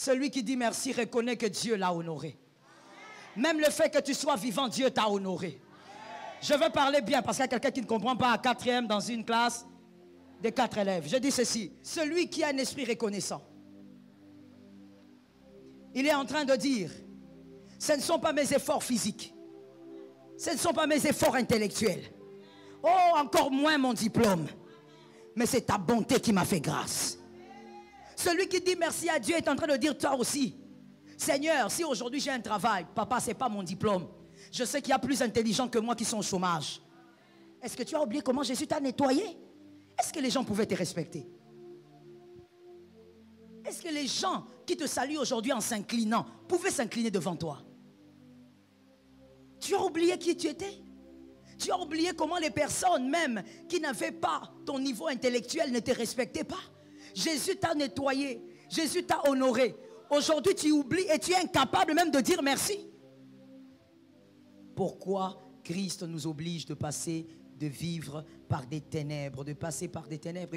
Celui qui dit merci reconnaît que Dieu l'a honoré. Même le fait que tu sois vivant, Dieu t'a honoré. Je veux parler bien parce qu'il y a quelqu'un qui ne comprend pas à 4e dans une classe de 4 élèves. Je dis ceci. Celui qui a un esprit reconnaissant, il est en train de dire, ce ne sont pas mes efforts physiques. Ce ne sont pas mes efforts intellectuels. Oh, encore moins mon diplôme. Mais c'est ta bonté qui m'a fait grâce. Celui qui dit merci à Dieu est en train de dire toi aussi. Seigneur, si aujourd'hui j'ai un travail, papa, ce n'est pas mon diplôme. Je sais qu'il y a plus intelligents que moi qui sont au chômage. Est-ce que tu as oublié comment Jésus t'a nettoyé? Est-ce que les gens pouvaient te respecter? Est-ce que les gens qui te saluent aujourd'hui en s'inclinant pouvaient s'incliner devant toi? Tu as oublié qui tu étais? Tu as oublié comment les personnes même qui n'avaient pas ton niveau intellectuel ne te respectaient pas? Jésus t'a nettoyé, Jésus t'a honoré. Aujourd'hui tu oublies et tu es incapable même de dire merci. Pourquoi Christ nous oblige de passer, de vivre par des ténèbres, de passer par des ténèbres?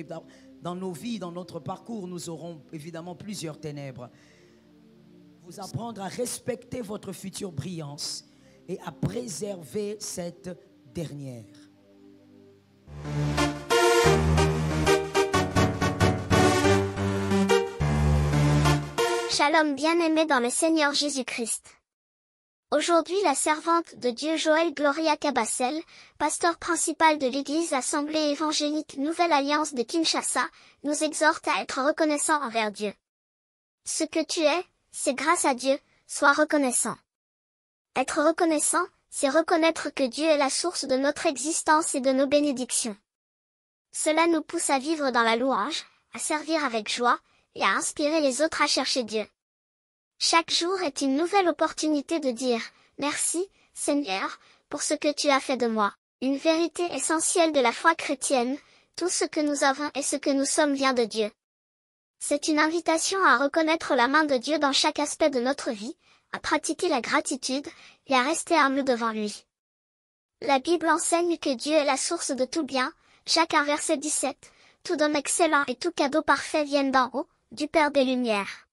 Dans nos vies, dans notre parcours, nous aurons évidemment plusieurs ténèbres. Vous apprendre à respecter votre future brillance et à préserver cette dernière. Shalom bien-aimé dans le Seigneur Jésus-Christ. Aujourd'hui, la servante de Dieu Joël Gloria Cabassel, pasteur principal de l'Église Assemblée évangélique Nouvelle Alliance de Kinshasa, nous exhorte à être reconnaissants envers Dieu. Ce que tu es, c'est grâce à Dieu, sois reconnaissant. Être reconnaissant, c'est reconnaître que Dieu est la source de notre existence et de nos bénédictions. Cela nous pousse à vivre dans la louange, à servir avec joie, et à inspirer les autres à chercher Dieu. Chaque jour est une nouvelle opportunité de dire « Merci, Seigneur, pour ce que tu as fait de moi ». Une vérité essentielle de la foi chrétienne, tout ce que nous avons et ce que nous sommes vient de Dieu. C'est une invitation à reconnaître la main de Dieu dans chaque aspect de notre vie, à pratiquer la gratitude, et à rester humble devant lui. La Bible enseigne que Dieu est la source de tout bien, Jacques 1 verset 17, tout don excellent et tout cadeau parfait viennent d'en haut, du Père des Lumières.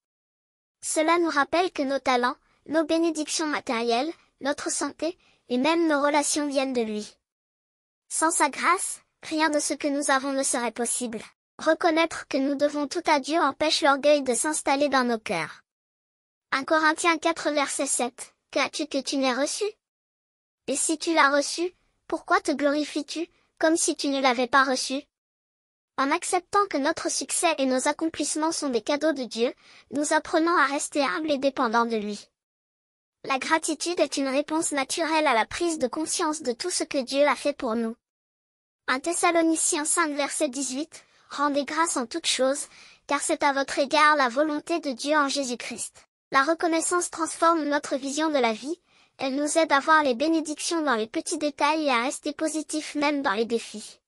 Cela nous rappelle que nos talents, nos bénédictions matérielles, notre santé, et même nos relations viennent de lui. Sans sa grâce, rien de ce que nous avons ne serait possible. Reconnaître que nous devons tout à Dieu empêche l'orgueil de s'installer dans nos cœurs. 1 Corinthiens 4 verset 7, qu'as-tu que tu n'aies reçu? Et si tu l'as reçu, pourquoi te glorifies-tu, comme si tu ne l'avais pas reçu? En acceptant que notre succès et nos accomplissements sont des cadeaux de Dieu, nous apprenons à rester humbles et dépendants de lui. La gratitude est une réponse naturelle à la prise de conscience de tout ce que Dieu a fait pour nous. 1 Thessaloniciens 5 verset 18, rendez grâce en toutes choses, car c'est à votre égard la volonté de Dieu en Jésus-Christ. La reconnaissance transforme notre vision de la vie, elle nous aide à voir les bénédictions dans les petits détails et à rester positifs même dans les défis.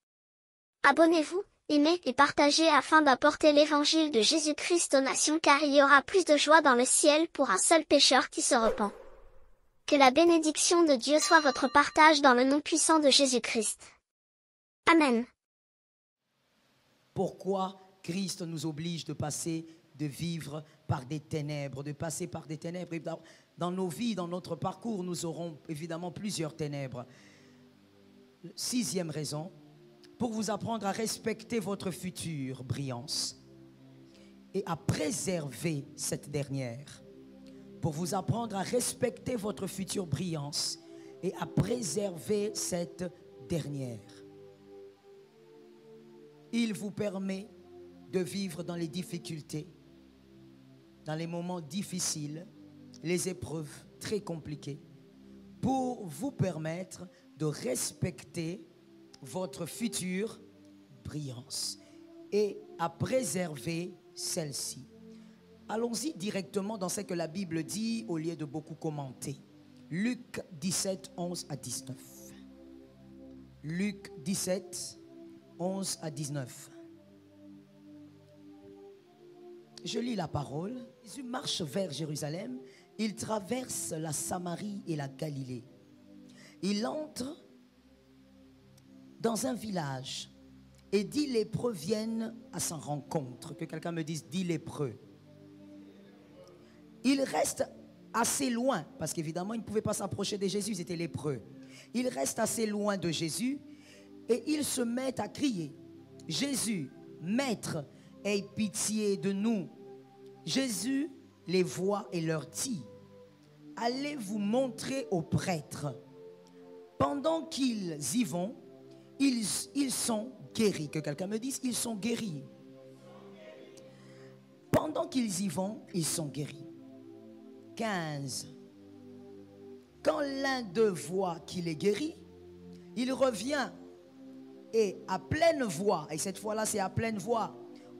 Abonnez-vous, aimez et partagez afin d'apporter l'évangile de Jésus-Christ aux nations car il y aura plus de joie dans le ciel pour un seul pécheur qui se repent. Que la bénédiction de Dieu soit votre partage dans le nom puissant de Jésus-Christ. Amen. Pourquoi Christ nous oblige de passer, de vivre par des ténèbres, de passer par des ténèbres? Dans nos vies, dans notre parcours, nous aurons évidemment plusieurs ténèbres. 6e raison, pour vous apprendre à respecter votre future brillance et à préserver cette dernière. Pour vous apprendre à respecter votre future brillance et à préserver cette dernière. Il vous permet de vivre dans les difficultés, dans les moments difficiles, les épreuves très compliquées, pour vous permettre de respecter votre future brillance et à préserver celle-ci. Allons-y directement dans ce que la Bible dit au lieu de beaucoup commenter. Luc 17, 11 à 19. Luc 17, 11 à 19. Je lis la parole. Jésus marche vers Jérusalem. Il traverse la Samarie et la Galilée. Il entre dans un village et 10 lépreux viennent à sa rencontre. Que quelqu'un me dise 10 lépreux. Ils restent assez loin, parce qu'évidemment, ils ne pouvaient pas s'approcher de Jésus, ils étaient lépreux. Ils restent assez loin de Jésus et ils se mettent à crier, Jésus, Maître, aie pitié de nous. Jésus les voit et leur dit, allez vous montrer aux prêtres. Pendant qu'ils y vont, ils sont guéris. Que quelqu'un me dise, ils sont guéris. Pendant qu'ils y vont, ils sont guéris. 15. Quand l'un d'eux voit qu'il est guéri, il revient et à pleine voix, et cette fois-là c'est à pleine voix,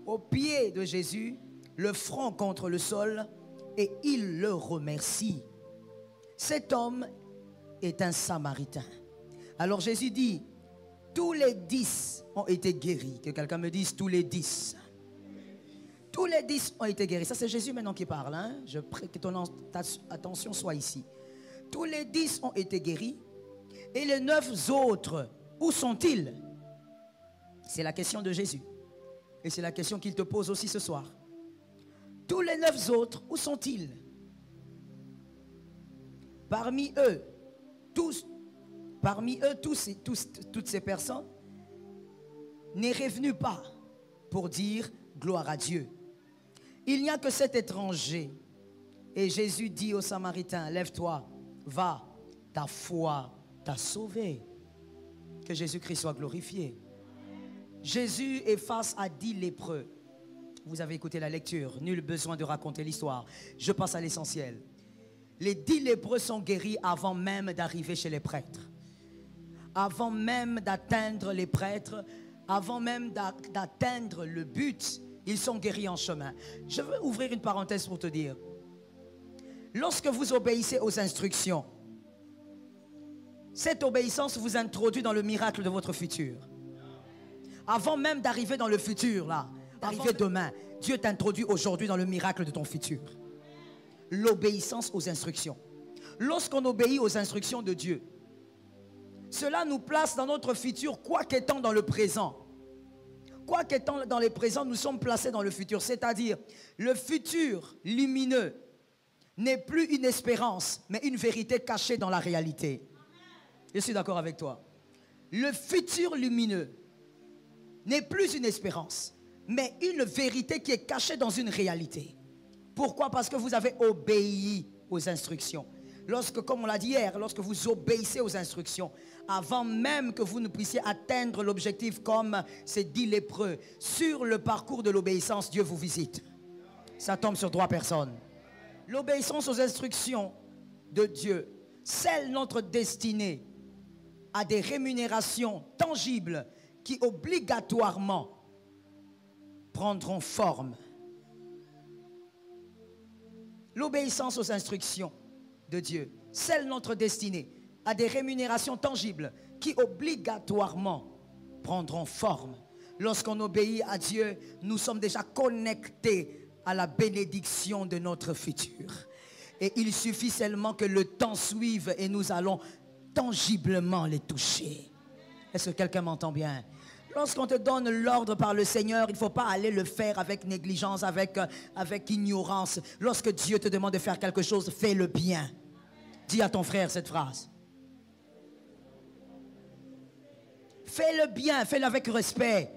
au pied de Jésus, le front contre le sol, et il le remercie. Cet homme est un Samaritain. Alors Jésus dit, tous les 10 ont été guéris. Que quelqu'un me dise, tous les 10. Tous les 10 ont été guéris. Ça c'est Jésus maintenant qui parle. Hein? Je prie que ton attention soit ici. Tous les 10 ont été guéris. Et les 9 autres, où sont-ils? C'est la question de Jésus. Et c'est la question qu'il te pose aussi ce soir. Tous les 9 autres, où sont-ils? Parmi eux, toutes ces personnes, n'est revenu pas pour dire gloire à Dieu. Il n'y a que cet étranger. Et Jésus dit aux Samaritains, lève-toi, va, ta foi t'a sauvé. Que Jésus-Christ soit glorifié. Jésus est face à 10 lépreux. Vous avez écouté la lecture, nul besoin de raconter l'histoire. Je passe à l'essentiel. Les 10 lépreux sont guéris avant même d'arriver chez les prêtres. Avant même d'atteindre les prêtres, avant même d'atteindre le but, ils sont guéris en chemin. Je veux ouvrir une parenthèse pour te dire. Lorsque vous obéissez aux instructions, cette obéissance vous introduit dans le miracle de votre futur. Avant même d'arriver dans le futur, là, d'arriver demain, Dieu t'introduit aujourd'hui dans le miracle de ton futur. L'obéissance aux instructions. Lorsqu'on obéit aux instructions de Dieu, cela nous place dans notre futur, quoi qu'étant dans le présent. Quoi qu'étant dans le présent, nous sommes placés dans le futur. C'est-à-dire, le futur lumineux n'est plus une espérance, mais une vérité cachée dans la réalité. Je suis d'accord avec toi. Le futur lumineux n'est plus une espérance, mais une vérité qui est cachée dans une réalité. Pourquoi? Parce que vous avez obéi aux instructions. Lorsque, comme on l'a dit hier, lorsque vous obéissez aux instructions, avant même que vous ne puissiez atteindre l'objectif comme ces 10 lépreux, sur le parcours de l'obéissance, Dieu vous visite. Ça tombe sur 3 personnes. L'obéissance aux instructions de Dieu scelle notre destinée à des rémunérations tangibles qui obligatoirement prendront forme. L'obéissance aux instructions de Dieu scelle notre destinée à des rémunérations tangibles qui obligatoirement prendront forme. Lorsqu'on obéit à Dieu, nous sommes déjà connectés à la bénédiction de notre futur. Et il suffit seulement que le temps suive et nous allons tangiblement les toucher. Est-ce que quelqu'un m'entend bien? Lorsqu'on te donne l'ordre par le Seigneur, il ne faut pas aller le faire avec négligence, avec ignorance. Lorsque Dieu te demande de faire quelque chose, fais-le bien. Dis à ton frère cette phrase. Fais-le bien, fais-le avec respect.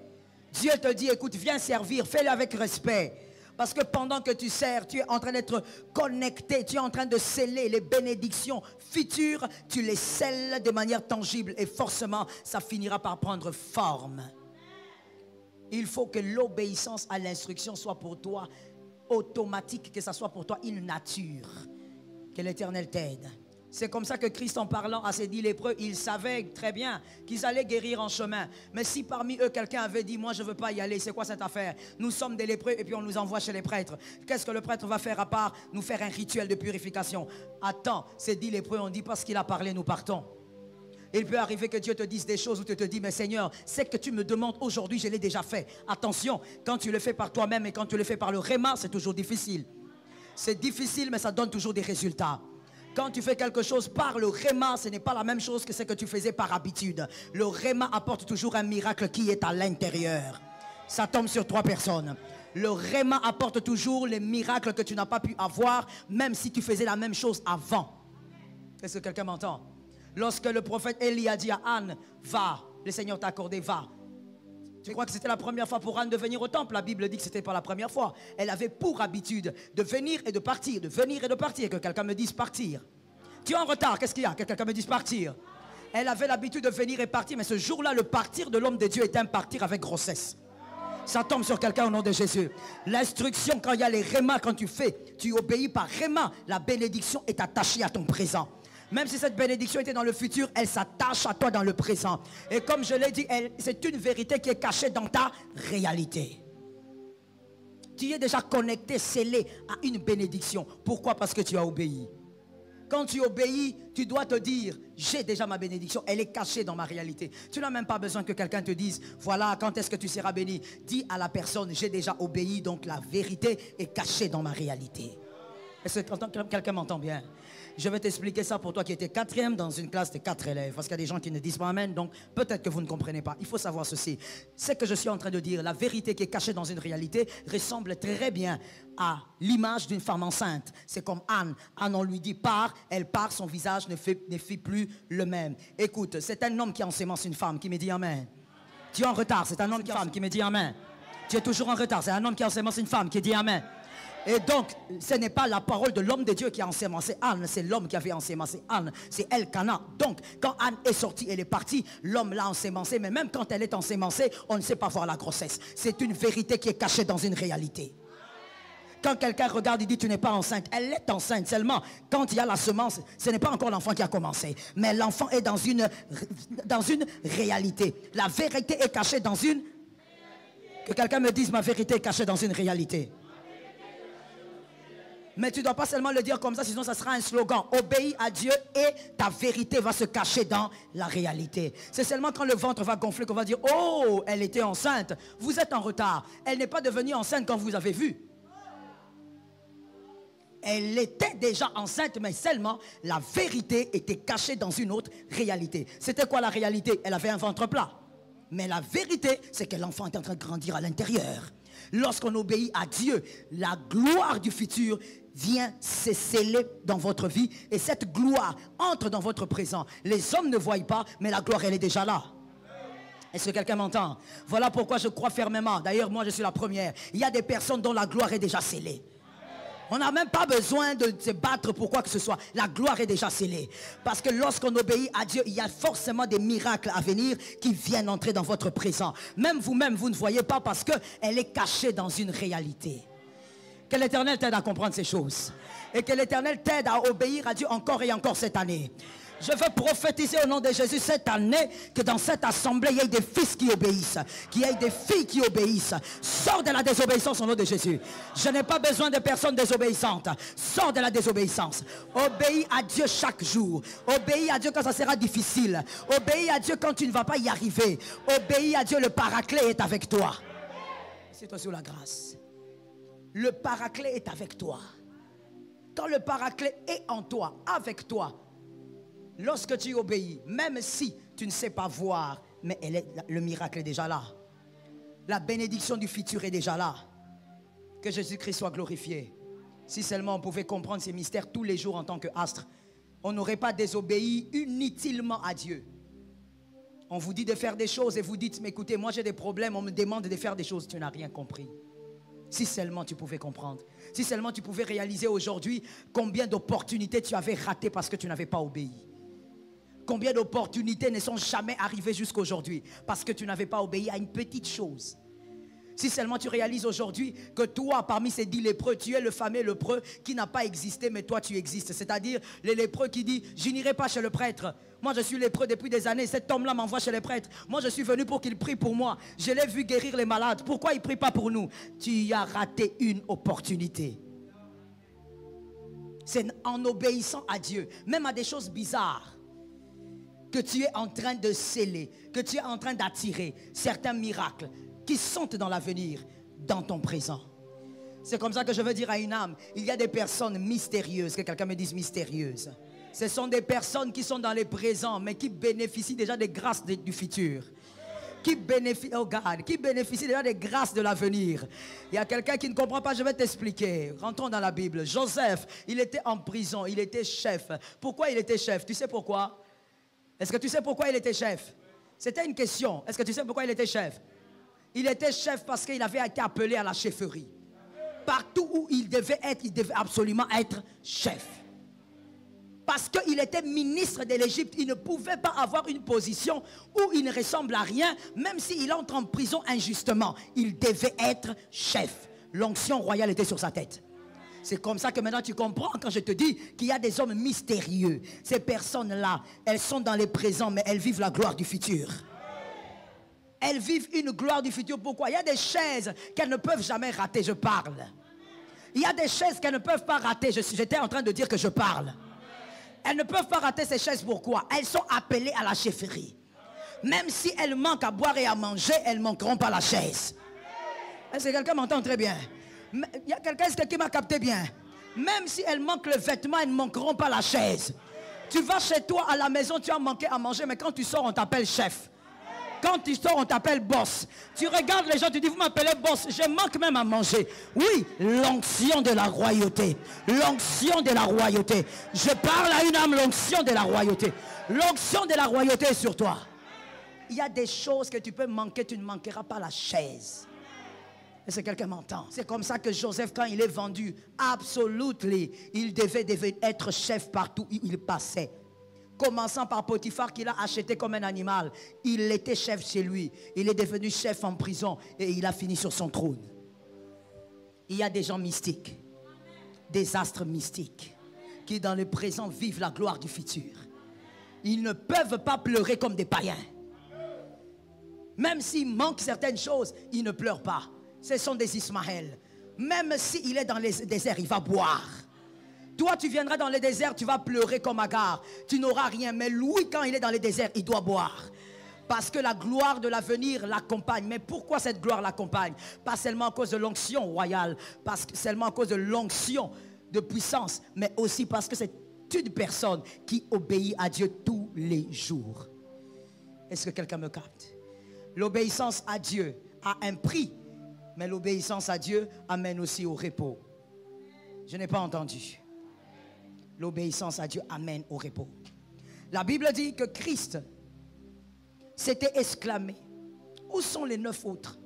Dieu te dit, écoute, viens servir, fais-le avec respect. Parce que pendant que tu sers, tu es en train d'être connecté, tu es en train de sceller les bénédictions futures, tu les scelles de manière tangible et forcément, ça finira par prendre forme. Il faut que l'obéissance à l'instruction soit pour toi automatique, que ça soit pour toi une nature. Que l'Éternel t'aide. C'est comme ça que Christ, en parlant à ces 10 lépreux, il savait très bien qu'ils allaient guérir en chemin. Mais si parmi eux, quelqu'un avait dit, moi je ne veux pas y aller, c'est quoi cette affaire? Nous sommes des lépreux et puis on nous envoie chez les prêtres. Qu'est-ce que le prêtre va faire à part nous faire un rituel de purification? Attends, ces 10 lépreux ont dit, parce qu'il a parlé, nous partons. Il peut arriver que Dieu te dise des choses où tu te dis, mais Seigneur, ce que tu me demandes aujourd'hui, je l'ai déjà fait. Attention, quand tu le fais par toi-même et quand tu le fais par le réma, c'est toujours difficile. C'est difficile, mais ça donne toujours des résultats. Quand tu fais quelque chose par le réma, ce n'est pas la même chose que ce que tu faisais par habitude. Le réma apporte toujours un miracle qui est à l'intérieur. Ça tombe sur 3 personnes. Le réma apporte toujours les miracles que tu n'as pas pu avoir, même si tu faisais la même chose avant. Est-ce que quelqu'un m'entend? Lorsque le prophète Élie a dit à Anne, va, le Seigneur t'a accordé, va. Tu crois que c'était la première fois pour Anne de venir au temple? La Bible dit que ce n'était pas la première fois. Elle avait pour habitude de venir et de partir, de venir et de partir. Que quelqu'un me dise partir. Tu es en retard, qu'est-ce qu'il y a? Que quelqu'un me dise partir. Elle avait l'habitude de venir et partir, mais ce jour-là, le partir de l'homme de Dieu était un partir avec grossesse. Ça tombe sur quelqu'un au nom de Jésus. L'instruction, quand il y a les rémas, quand tu fais, tu obéis par réma. La bénédiction est attachée à ton présent. Même si cette bénédiction était dans le futur, elle s'attache à toi dans le présent. Et comme je l'ai dit, c'est une vérité qui est cachée dans ta réalité. Tu es déjà connecté, scellé à une bénédiction. Pourquoi? Parce que tu as obéi. Quand tu obéis, tu dois te dire, j'ai déjà ma bénédiction, elle est cachée dans ma réalité. Tu n'as même pas besoin que quelqu'un te dise, voilà, quand est-ce que tu seras béni? Dis à la personne, j'ai déjà obéi, donc la vérité est cachée dans ma réalité. Est-ce que quelqu'un m'entend bien? Je vais t'expliquer ça pour toi qui étais quatrième dans une classe de 4 élèves. Parce qu'il y a des gens qui ne disent pas amen, donc peut-être que vous ne comprenez pas. Il faut savoir ceci. Ce que je suis en train de dire, la vérité qui est cachée dans une réalité ressemble très bien à l'image d'une femme enceinte. C'est comme Anne. Anne, on lui dit pars, elle part, son visage ne fait plus le même. Écoute, c'est un homme qui ensémence une femme qui me dit amen. Tu es en retard, c'est un homme qui me dit amen. Tu es toujours en retard, c'est un homme qui ensémence une femme qui dit amen. Et donc, ce n'est pas la parole de l'homme de Dieu qui a ensémencé Anne, c'est l'homme qui avait ensémencé Anne, c'est Elkana. Donc, quand Anne est sortie, elle est partie, l'homme l'a ensémencée, mais même quand elle est ensémencée, on ne sait pas voir la grossesse. C'est une vérité qui est cachée dans une réalité. Quand quelqu'un regarde, il dit tu n'es pas enceinte. Elle est enceinte seulement. Quand il y a la semence, ce n'est pas encore l'enfant qui a commencé. Mais l'enfant est dans une réalité. La vérité est cachée dans une... Que quelqu'un me dise ma vérité est cachée dans une réalité. Mais tu ne dois pas seulement le dire comme ça, sinon ça sera un slogan. Obéis à Dieu et ta vérité va se cacher dans la réalité. C'est seulement quand le ventre va gonfler qu'on va dire, oh, elle était enceinte. Vous êtes en retard. Elle n'est pas devenue enceinte quand vous avez vu. Elle était déjà enceinte, mais seulement la vérité était cachée dans une autre réalité. C'était quoi la réalité? Elle avait un ventre plat. Mais la vérité, c'est que l'enfant est en train de grandir à l'intérieur. Lorsqu'on obéit à Dieu, la gloire du futur vient se sceller dans votre vie. Et cette gloire entre dans votre présent. Les hommes ne voient pas, mais la gloire, elle est déjà là. Est-ce que quelqu'un m'entend? Voilà pourquoi je crois fermement. D'ailleurs, moi, je suis la première. Il y a des personnes dont la gloire est déjà scellée. On n'a même pas besoin de se battre pour quoi que ce soit. La gloire est déjà scellée. Parce que lorsqu'on obéit à Dieu, il y a forcément des miracles à venir qui viennent entrer dans votre présent. Même vous-même, vous ne voyez pas parce qu'elle est cachée dans une réalité. Que l'Éternel t'aide à comprendre ces choses. Et que l'Éternel t'aide à obéir à Dieu encore et encore cette année. Je veux prophétiser au nom de Jésus cette année que dans cette assemblée, il y ait des fils qui obéissent, qu'il y ait des filles qui obéissent. Sors de la désobéissance au nom de Jésus. Je n'ai pas besoin de personnes désobéissantes. Sors de la désobéissance. Obéis à Dieu chaque jour. Obéis à Dieu quand ça sera difficile. Obéis à Dieu quand tu ne vas pas y arriver. Obéis à Dieu, le paraclet est avec toi. C'est toi sur la grâce. Le paraclet est avec toi. Quand le paraclet est en toi, avec toi, lorsque tu obéis, même si tu ne sais pas voir, mais le miracle est déjà là. La bénédiction du futur est déjà là. Que Jésus-Christ soit glorifié. Si seulement on pouvait comprendre ces mystères tous les jours en tant qu'astre, on n'aurait pas désobéi inutilement à Dieu. On vous dit de faire des choses et vous dites, mais écoutez, moi j'ai des problèmes, on me demande de faire des choses, tu n'as rien compris. Si seulement tu pouvais comprendre. Si seulement tu pouvais réaliser aujourd'hui combien d'opportunités tu avais ratées parce que tu n'avais pas obéi. Combien d'opportunités ne sont jamais arrivées jusqu'à aujourd'hui parce que tu n'avais pas obéi à une petite chose. Si seulement tu réalises aujourd'hui que toi, parmi ces 10 lépreux, tu es le fameux lépreux qui n'a pas existé, mais toi tu existes. C'est-à-dire les lépreux qui disent, je n'irai pas chez le prêtre. Moi je suis lépreux depuis des années, cet homme-là m'envoie chez les prêtres. Moi je suis venu pour qu'il prie pour moi. Je l'ai vu guérir les malades. Pourquoi il ne prie pas pour nous? Tu as raté une opportunité. C'est en obéissant à Dieu, même à des choses bizarres, que tu es en train de sceller, que tu es en train d'attirer certains miracles qui sont dans l'avenir, dans ton présent. C'est comme ça que je veux dire à une âme, il y a des personnes mystérieuses, que quelqu'un me dise mystérieuses. Ce sont des personnes qui sont dans le présent, mais qui bénéficient déjà des grâces du futur. qui bénéficie, oh God, qui bénéficie déjà des grâces de l'avenir. Il y a quelqu'un qui ne comprend pas, je vais t'expliquer. Rentrons dans la Bible. Joseph, il était en prison, il était chef. Pourquoi il était chef? Tu sais pourquoi? Est-ce que tu sais pourquoi il était chef? C'était une question. Est-ce que tu sais pourquoi il était chef? Il était chef parce qu'il avait été appelé à la chefferie. Partout où il devait être, il devait absolument être chef. Parce qu'il était ministre de l'Égypte, il ne pouvait pas avoir une position où il ne ressemble à rien, même s'il entre en prison injustement. Il devait être chef. L'onction royale était sur sa tête. C'est comme ça que maintenant tu comprends quand je te dis qu'il y a des hommes mystérieux. Ces personnes-là, elles sont dans les présents, mais elles vivent la gloire du futur. Elles vivent une gloire du futur. Pourquoi? Il y a des chaises qu'elles ne peuvent jamais rater, je parle. Il y a des chaises qu'elles ne peuvent pas rater, j'étais en train de dire que je parle. Elles ne peuvent pas rater ces chaises, pourquoi? Elles sont appelées à la chefferie. Même si elles manquent à boire et à manger, elles ne manqueront pas la chaise. Est-ce que quelqu'un m'entend très bien? Il y a quelqu'un qui m'a capté bien. Même si elles manquent le vêtement, elles ne manqueront pas la chaise. Tu vas chez toi à la maison, tu as manqué à manger, mais quand tu sors, on t'appelle chef. Quand tu sors, on t'appelle boss. Tu regardes les gens, tu dis, vous m'appelez boss. Je manque même à manger. Oui, l'onction de la royauté. L'onction de la royauté. Je parle à une âme, l'onction de la royauté. L'onction de la royauté est sur toi. Il y a des choses que tu peux manquer, tu ne manqueras pas la chaise. Est-ce que quelqu'un m'entend? C'est comme ça que Joseph, quand il est vendu, absolument, il devait être chef partout où il passait. Commençant par Potiphar qu'il a acheté comme un animal. Il était chef chez lui. Il est devenu chef en prison et il a fini sur son trône. Il y a des gens mystiques, des astres mystiques qui dans le présent vivent la gloire du futur. Ils ne peuvent pas pleurer comme des païens. Même s'il manque certaines choses, ils ne pleurent pas. Ce sont des Ismaël. Même s'il est dans les déserts, il va boire. Toi, tu viendras dans le désert, tu vas pleurer comme Agar. Tu n'auras rien. Mais lui, quand il est dans le désert, il doit boire. Parce que la gloire de l'avenir l'accompagne. Mais pourquoi cette gloire l'accompagne? Pas seulement à cause de l'onction royale, pas seulement à cause de l'onction de puissance, mais aussi parce que c'est une personne qui obéit à Dieu tous les jours. Est-ce que quelqu'un me capte? L'obéissance à Dieu a un prix, mais l'obéissance à Dieu amène aussi au repos. Je n'ai pas entendu. L'obéissance à Dieu amène au repos. La Bible dit que Christ s'était exclamé. Où sont les 9 autres?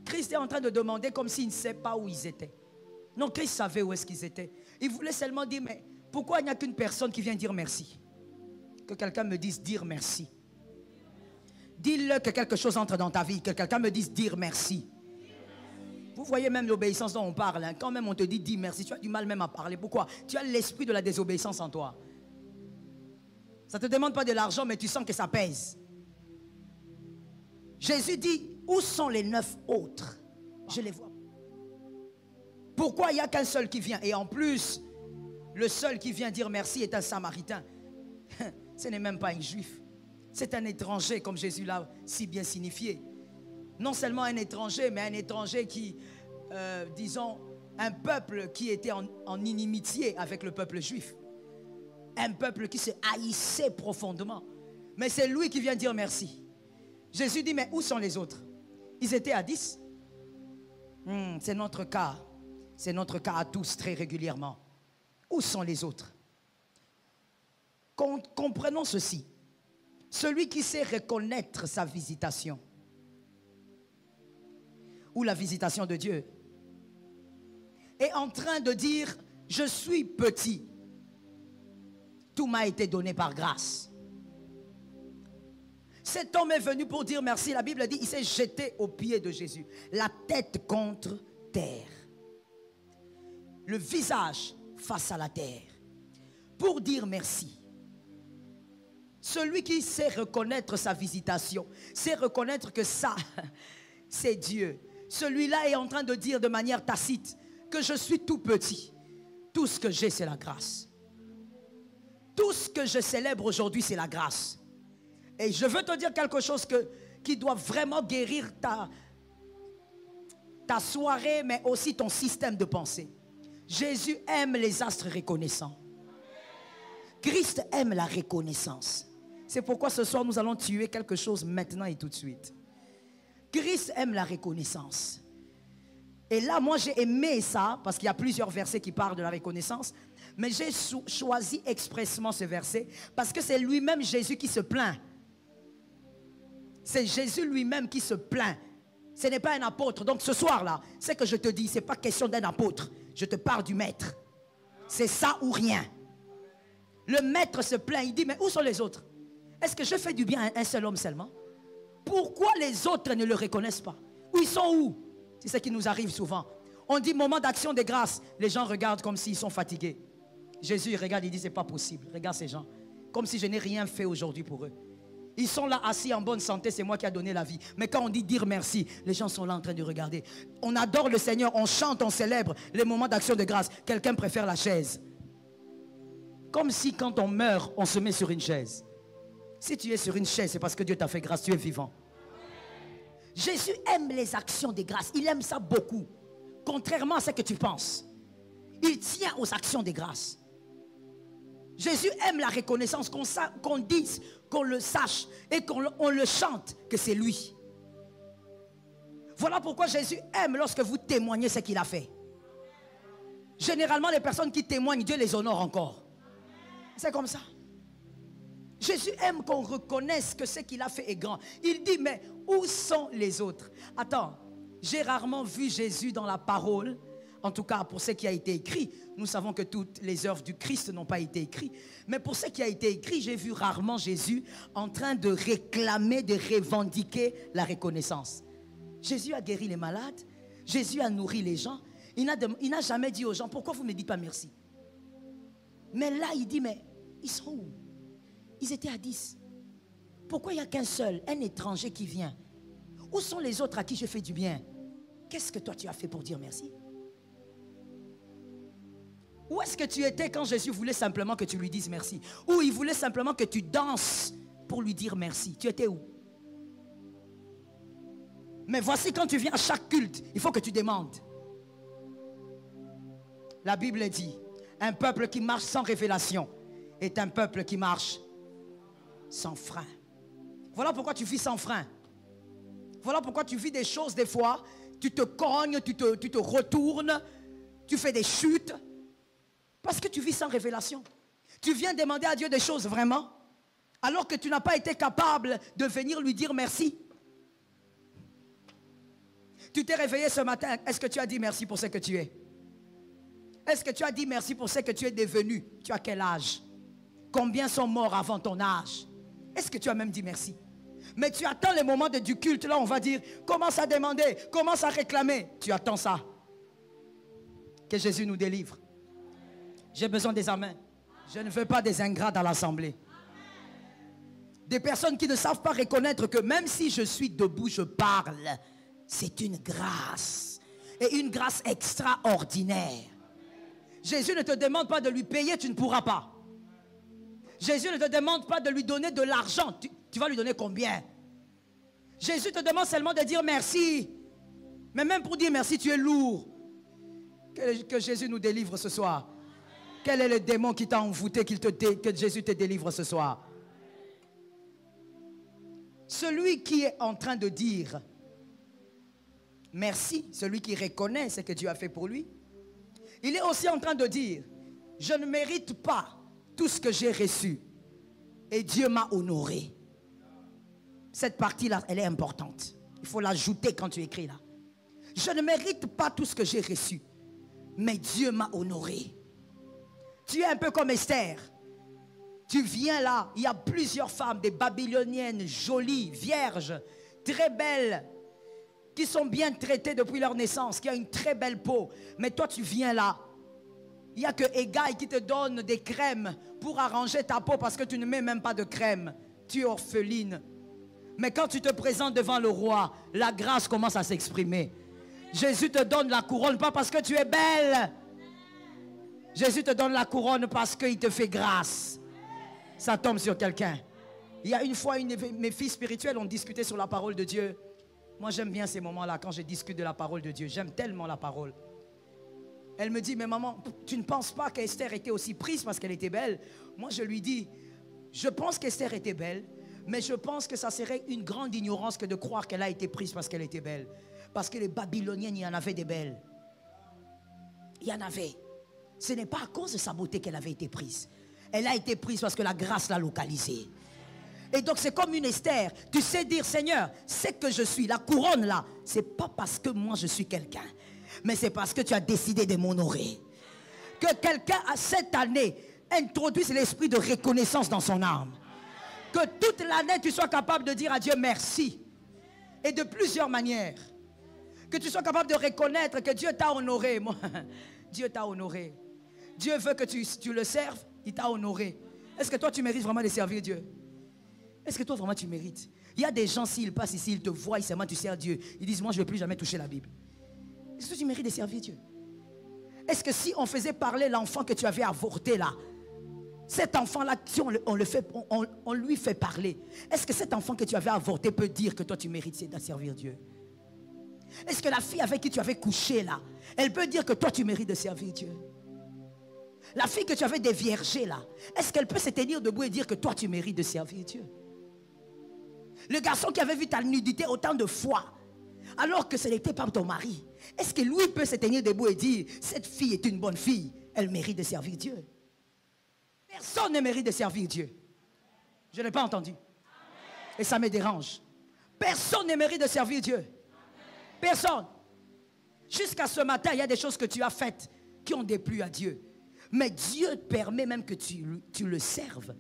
Christ est en train de demander comme s'il ne sait pas où ils étaient. Non, Christ savait où est-ce qu'ils étaient. Il voulait seulement dire, mais pourquoi il n'y a qu'une personne qui vient dire merci? Que quelqu'un me dise dire merci. Dis-le que quelque chose entre dans ta vie. Que quelqu'un me dise dire merci. Vous voyez même l'obéissance dont on parle. Hein. Quand même on te dit dis merci, tu as du mal même à parler. Pourquoi? Tu as l'esprit de la désobéissance en toi. Ça ne te demande pas de l'argent, mais tu sens que ça pèse. Jésus dit, où sont les 9 autres? Je les vois. Pourquoi il n'y a qu'un seul qui vient? Et en plus, le seul qui vient dire merci est un Samaritain. Ce n'est même pas un juif. C'est un étranger, comme Jésus l'a si bien signifié. Non seulement un étranger, mais un étranger qui, disons, un peuple qui était en inimitié avec le peuple juif. Un peuple qui se haïssait profondément. Mais c'est lui qui vient dire merci. Jésus dit, mais où sont les autres? Ils étaient à 10. C'est notre cas. C'est notre cas à tous très régulièrement. Où sont les autres? Comprenons ceci. Celui qui sait reconnaître sa visitation ou la visitation de Dieu est en train de dire, je suis petit. Tout m'a été donné par grâce. Cet homme est venu pour dire merci. La Bible dit, il s'est jeté aux pieds de Jésus, la tête contre terre, le visage face à la terre, pour dire merci. Celui qui sait reconnaître sa visitation, sait reconnaître que ça, c'est Dieu. Celui-là est en train de dire de manière tacite que je suis tout petit. Tout ce que j'ai, c'est la grâce. Tout ce que je célèbre aujourd'hui, c'est la grâce. Et je veux te dire quelque chose qui doit vraiment guérir ta soirée, mais aussi ton système de pensée. Jésus aime les astres reconnaissants. Christ aime la reconnaissance. C'est pourquoi ce soir, nous allons tuer quelque chose maintenant et tout de suite. Christ aime la reconnaissance. Et là, moi, j'ai aimé ça, parce qu'il y a plusieurs versets qui parlent de la reconnaissance. Mais j'ai choisi expressement ce verset, parce que c'est lui-même Jésus qui se plaint. C'est Jésus lui-même qui se plaint. Ce n'est pas un apôtre. Donc ce soir-là, ce que je te dis, ce n'est pas question d'un apôtre. Je te parle du maître. C'est ça ou rien. Le maître se plaint, il dit, mais où sont les autres? Est-ce que je fais du bien à un seul homme seulement? Pourquoi les autres ne le reconnaissent pas? Où ils sont où? C'est ce qui nous arrive souvent. On dit moment d'action de grâce. Les gens regardent comme s'ils sont fatigués. Jésus il regarde, il dit, c'est pas possible. Regarde ces gens. Comme si je n'ai rien fait aujourd'hui pour eux. Ils sont là assis en bonne santé, c'est moi qui ai donné la vie. Mais quand on dit dire merci, les gens sont là en train de regarder. On adore le Seigneur, on chante, on célèbre les moments d'action de grâce. Quelqu'un préfère la chaise. Comme si quand on meurt, on se met sur une chaise. Si tu es sur une chaise, c'est parce que Dieu t'a fait grâce, tu es vivant. Jésus aime les actions de grâce. Il aime ça beaucoup. Contrairement à ce que tu penses. Il tient aux actions de grâce. Jésus aime la reconnaissance, qu'on dise, qu'on le sache et qu'on le chante que c'est lui. Voilà pourquoi Jésus aime lorsque vous témoignez ce qu'il a fait. Généralement, les personnes qui témoignent, Dieu les honore encore. C'est comme ça. Jésus aime qu'on reconnaisse que ce qu'il a fait est grand. Il dit, mais où sont les autres? Attends, j'ai rarement vu Jésus dans la parole. En tout cas, pour ce qui a été écrit, nous savons que toutes les œuvres du Christ n'ont pas été écrites. Mais pour ce qui a été écrit, j'ai vu rarement Jésus en train de réclamer, de revendiquer la reconnaissance. Jésus a guéri les malades. Jésus a nourri les gens. Il n'a jamais dit aux gens, pourquoi vous ne me dites pas merci? Mais là, il dit, mais ils sont où? Ils étaient à 10. Pourquoi il n'y a qu'un seul, un étranger qui vient? Où sont les autres à qui je fais du bien? Qu'est-ce que toi tu as fait pour dire merci? Où est-ce que tu étais quand Jésus voulait simplement que tu lui dises merci? Ou il voulait simplement que tu danses pour lui dire merci? Tu étais où? Mais voici, quand tu viens à chaque culte, il faut que tu demandes. La Bible dit, un peuple qui marche sans révélation est un peuple qui marche sans frein. Voilà pourquoi tu vis sans frein. Voilà pourquoi tu vis des choses des fois, tu te cognes, tu te retournes, tu fais des chutes. Parce que tu vis sans révélation. Tu viens demander à Dieu des choses vraiment, alors que tu n'as pas été capable de venir lui dire merci. Tu t'es réveillé ce matin, est-ce que tu as dit merci pour ce que tu es? Est-ce que tu as dit merci pour ce que tu es devenu? Tu as quel âge? Combien sont morts avant ton âge? Est-ce que tu as même dit merci? Mais tu attends les moments du culte, là on va dire, commence à demander, commence à réclamer. Tu attends ça. Que Jésus nous délivre. J'ai besoin des amens. Je ne veux pas des ingrats dans l'assemblée. Des personnes qui ne savent pas reconnaître que même si je suis debout, je parle. C'est une grâce. Et une grâce extraordinaire. Jésus ne te demande pas de lui payer, tu ne pourras pas. Jésus ne te demande pas de lui donner de l'argent. Tu vas lui donner combien? Jésus te demande seulement de dire merci. Mais même pour dire merci, tu es lourd. Que Jésus nous délivre ce soir. Quel est le démon qui t'a envoûté, que Jésus te délivre ce soir? Celui qui est en train de dire merci, celui qui reconnaît ce que Dieu a fait pour lui, il est aussi en train de dire, je ne mérite pas tout ce que j'ai reçu et Dieu m'a honoré. Cette partie-là, elle est importante. Il faut l'ajouter quand tu écris là. Je ne mérite pas tout ce que j'ai reçu, mais Dieu m'a honoré. Tu es un peu comme Esther. Tu viens là, il y a plusieurs femmes, des Babyloniennes, jolies, vierges, très belles, qui sont bien traitées depuis leur naissance, qui ont une très belle peau. Mais toi, tu viens là. Il n'y a que Égaï qui te donne des crèmes pour arranger ta peau parce que tu ne mets même pas de crème. Tu es orpheline. Mais quand tu te présentes devant le roi, la grâce commence à s'exprimer. Jésus te donne la couronne, pas parce que tu es belle. Jésus te donne la couronne parce qu'il te fait grâce. Ça tombe sur quelqu'un. Il y a une fois, une de mes filles spirituelles ont discuté sur la parole de Dieu. Moi, j'aime bien ces moments-là, quand je discute de la parole de Dieu. J'aime tellement la parole. Elle me dit, mais maman, tu ne penses pas qu'Esther était aussi prise parce qu'elle était belle? Moi, je lui dis, je pense qu'Esther était belle, Mais je pense que ça serait une grande ignorance que de croire qu'elle a été prise parce qu'elle était belle. Parce que les Babyloniennes, il y en avait des belles. Il y en avait. Ce n'est pas à cause de sa beauté qu'elle avait été prise. Elle a été prise parce que la grâce l'a localisée. Et donc c'est comme une Esther. Tu sais dire, Seigneur, c'est que je suis. La couronne là, c'est pas parce que moi je suis quelqu'un. Mais c'est parce que tu as décidé de m'honorer. Que quelqu'un à cette année introduise l'esprit de reconnaissance dans son âme. Que toute l'année tu sois capable de dire à Dieu merci. Et de plusieurs manières. Que tu sois capable de reconnaître que Dieu t'a honoré. Moi, Dieu t'a honoré. Dieu veut que tu le serves. Il t'a honoré. Est-ce que toi tu mérites vraiment de servir Dieu? Est-ce que toi vraiment tu mérites? Il y a des gens, s'ils passent ici, ils te voient, seulement tu sers Dieu. Ils disent, moi je ne vais plus jamais toucher la Bible. Est-ce que tu mérites de servir Dieu? Est-ce que si on faisait parler l'enfant que tu avais avorté là, cet enfant-là, si on lui fait parler, est-ce que cet enfant que tu avais avorté peut dire que toi tu mérites de servir Dieu? Est-ce que la fille avec qui tu avais couché là, elle peut dire que toi tu mérites de servir Dieu? La fille que tu avais déviergée là, est-ce qu'elle peut se tenir debout et dire que toi tu mérites de servir Dieu? Le garçon qui avait vu ta nudité autant de fois, alors que ce n'était pas ton mari, est-ce que lui peut se tenir debout et dire, cette fille est une bonne fille, elle mérite de servir Dieu? Personne ne mérite de servir Dieu. Je n'ai pas entendu. Et ça me dérange. Personne ne mérite de servir Dieu. Personne. Jusqu'à ce matin, il y a des choses que tu as faites qui ont déplu à Dieu. Mais Dieu permet même que tu le serves.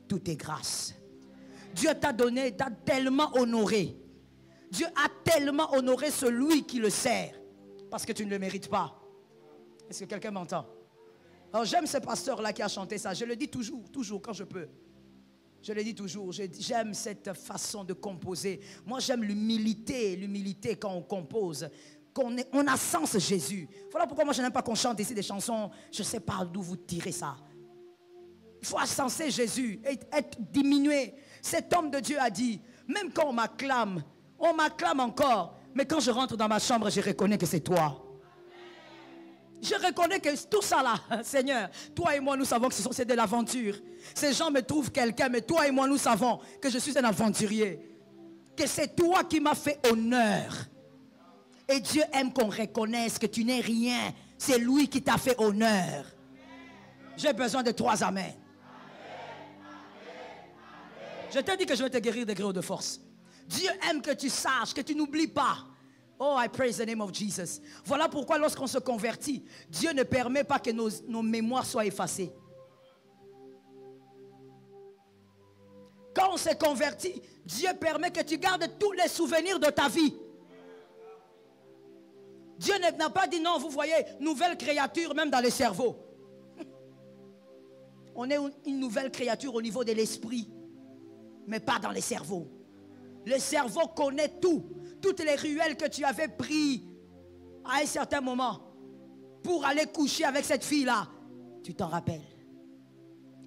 Tout est grâce. Dieu t'a donné, t'a tellement honoré. Dieu a tellement honoré celui qui le sert. Parce que tu ne le mérites pas. Est-ce que quelqu'un m'entend? Alors j'aime ce pasteur-là qui a chanté ça. Je le dis toujours, toujours quand je peux. Je le dis toujours, j'aime cette façon de composer. Moi j'aime l'humilité quand on compose. On a sens Jésus. Voilà pourquoi moi je n'aime pas qu'on chante ici des chansons. Je ne sais pas d'où vous tirez ça. Il faut ascenser Jésus et être diminué. Cet homme de Dieu a dit, même quand on m'acclame encore. Mais quand je rentre dans ma chambre, je reconnais que c'est toi. Je reconnais que tout ça là, Seigneur, toi et moi nous savons que c'est de l'aventure. Ces gens me trouvent quelqu'un, mais toi et moi nous savons que je suis un aventurier. Que c'est toi qui m'as fait honneur. Et Dieu aime qu'on reconnaisse que tu n'es rien. C'est lui qui t'a fait honneur. J'ai besoin de 3 amens. Je t'ai dit que je vais te guérir des grés de force. Dieu aime que tu saches, que tu n'oublies pas. Oh, I praise the name of Jesus. Voilà pourquoi lorsqu'on se convertit, Dieu ne permet pas que nos mémoires soient effacées. Quand on se convertit, Dieu permet que tu gardes tous les souvenirs de ta vie. Dieu n'a pas dit non, vous voyez, nouvelle créature même dans le cerveau. On est une nouvelle créature au niveau de l'esprit, mais pas dans le cerveau. Le cerveau connaît tout. Toutes les ruelles que tu avais prises à un certain moment pour aller coucher avec cette fille-là, tu t'en rappelles.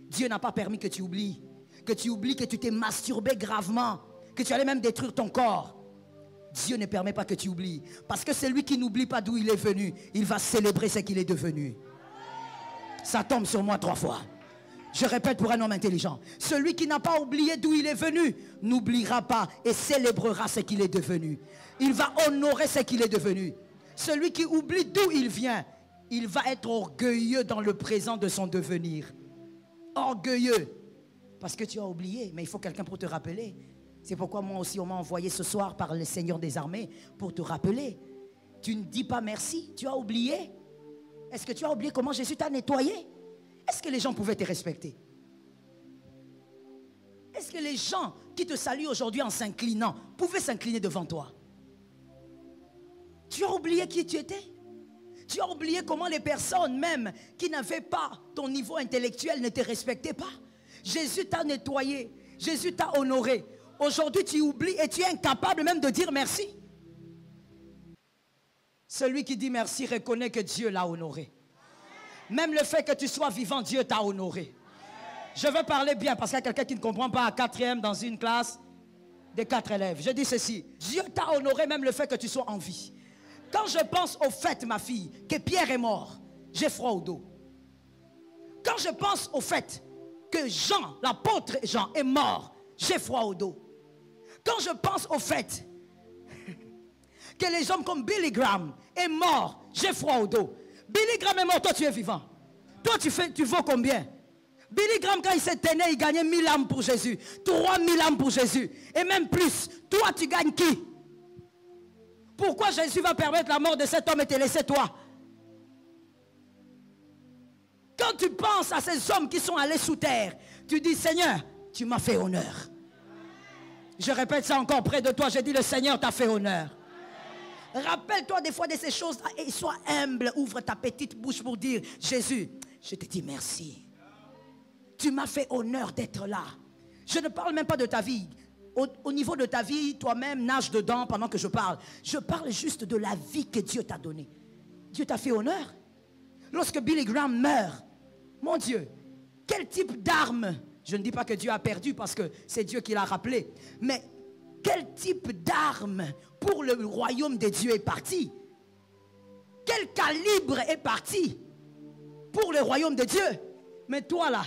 Dieu n'a pas permis que tu oublies que tu t'es masturbé gravement, que tu allais même détruire ton corps. Dieu ne permet pas que tu oublies. Parce que celui qui n'oublie pas d'où il est venu, il va célébrer ce qu'il est devenu. Ça tombe sur moi 3 fois. Je répète pour un homme intelligent. Celui qui n'a pas oublié d'où il est venu, n'oubliera pas et célébrera ce qu'il est devenu. Il va honorer ce qu'il est devenu. Celui qui oublie d'où il vient, il va être orgueilleux dans le présent de son devenir. Orgueilleux. Parce que tu as oublié, mais il faut quelqu'un pour te rappeler. C'est pourquoi moi aussi on m'a envoyé ce soir par le Seigneur des armées pour te rappeler. Tu ne dis pas merci, tu as oublié. Est-ce que tu as oublié comment Jésus t'a nettoyé? Est-ce que les gens pouvaient te respecter? Est-ce que les gens qui te saluent aujourd'hui en s'inclinant pouvaient s'incliner devant toi? Tu as oublié qui tu étais? Tu as oublié comment les personnes même qui n'avaient pas ton niveau intellectuel ne te respectaient pas? Jésus t'a nettoyé, Jésus t'a honoré. Aujourd'hui tu oublies et tu es incapable même de dire merci. Celui qui dit merci reconnaît que Dieu l'a honoré. Même le fait que tu sois vivant, Dieu t'a honoré. Je veux parler bien parce qu'il y a quelqu'un qui ne comprend pas à 4e dans une classe de 4 élèves. Je dis ceci, Dieu t'a honoré même le fait que tu sois en vie. Quand je pense au fait, ma fille, que Pierre est mort, j'ai froid au dos. Quand je pense au fait que Jean, l'apôtre Jean, est mort, j'ai froid au dos. Quand je pense au fait que les hommes comme Billy Graham est mort, j'ai froid au dos. Billy Graham est mort, toi tu es vivant. Toi tu vaux combien? Billy Graham, quand il s'était né, il gagnait 1000 âmes pour Jésus, 3000 âmes pour Jésus, et même plus. Toi tu gagnes qui? Pourquoi Jésus va permettre la mort de cet homme et te laisser toi? Quand tu penses à ces hommes qui sont allés sous terre, tu dis, Seigneur, tu m'as fait honneur. Je répète ça encore près de toi, j'ai dit, le Seigneur t'a fait honneur. Rappelle-toi des fois de ces choses et sois humble, ouvre ta petite bouche pour dire, Jésus, je te dis merci. Tu m'as fait honneur d'être là. Je ne parle même pas de ta vie. Au niveau de ta vie, toi-même, nage dedans pendant que je parle. Je parle juste de la vie que Dieu t'a donnée. Dieu t'a fait honneur. Lorsque Billy Graham meurt, mon Dieu, quel type d'arme? Je ne dis pas que Dieu a perdu parce que c'est Dieu qui l'a rappelé. Mais quel type d'arme pour le royaume de Dieu est parti? Quel calibre est parti pour le royaume de Dieu? Mais toi là,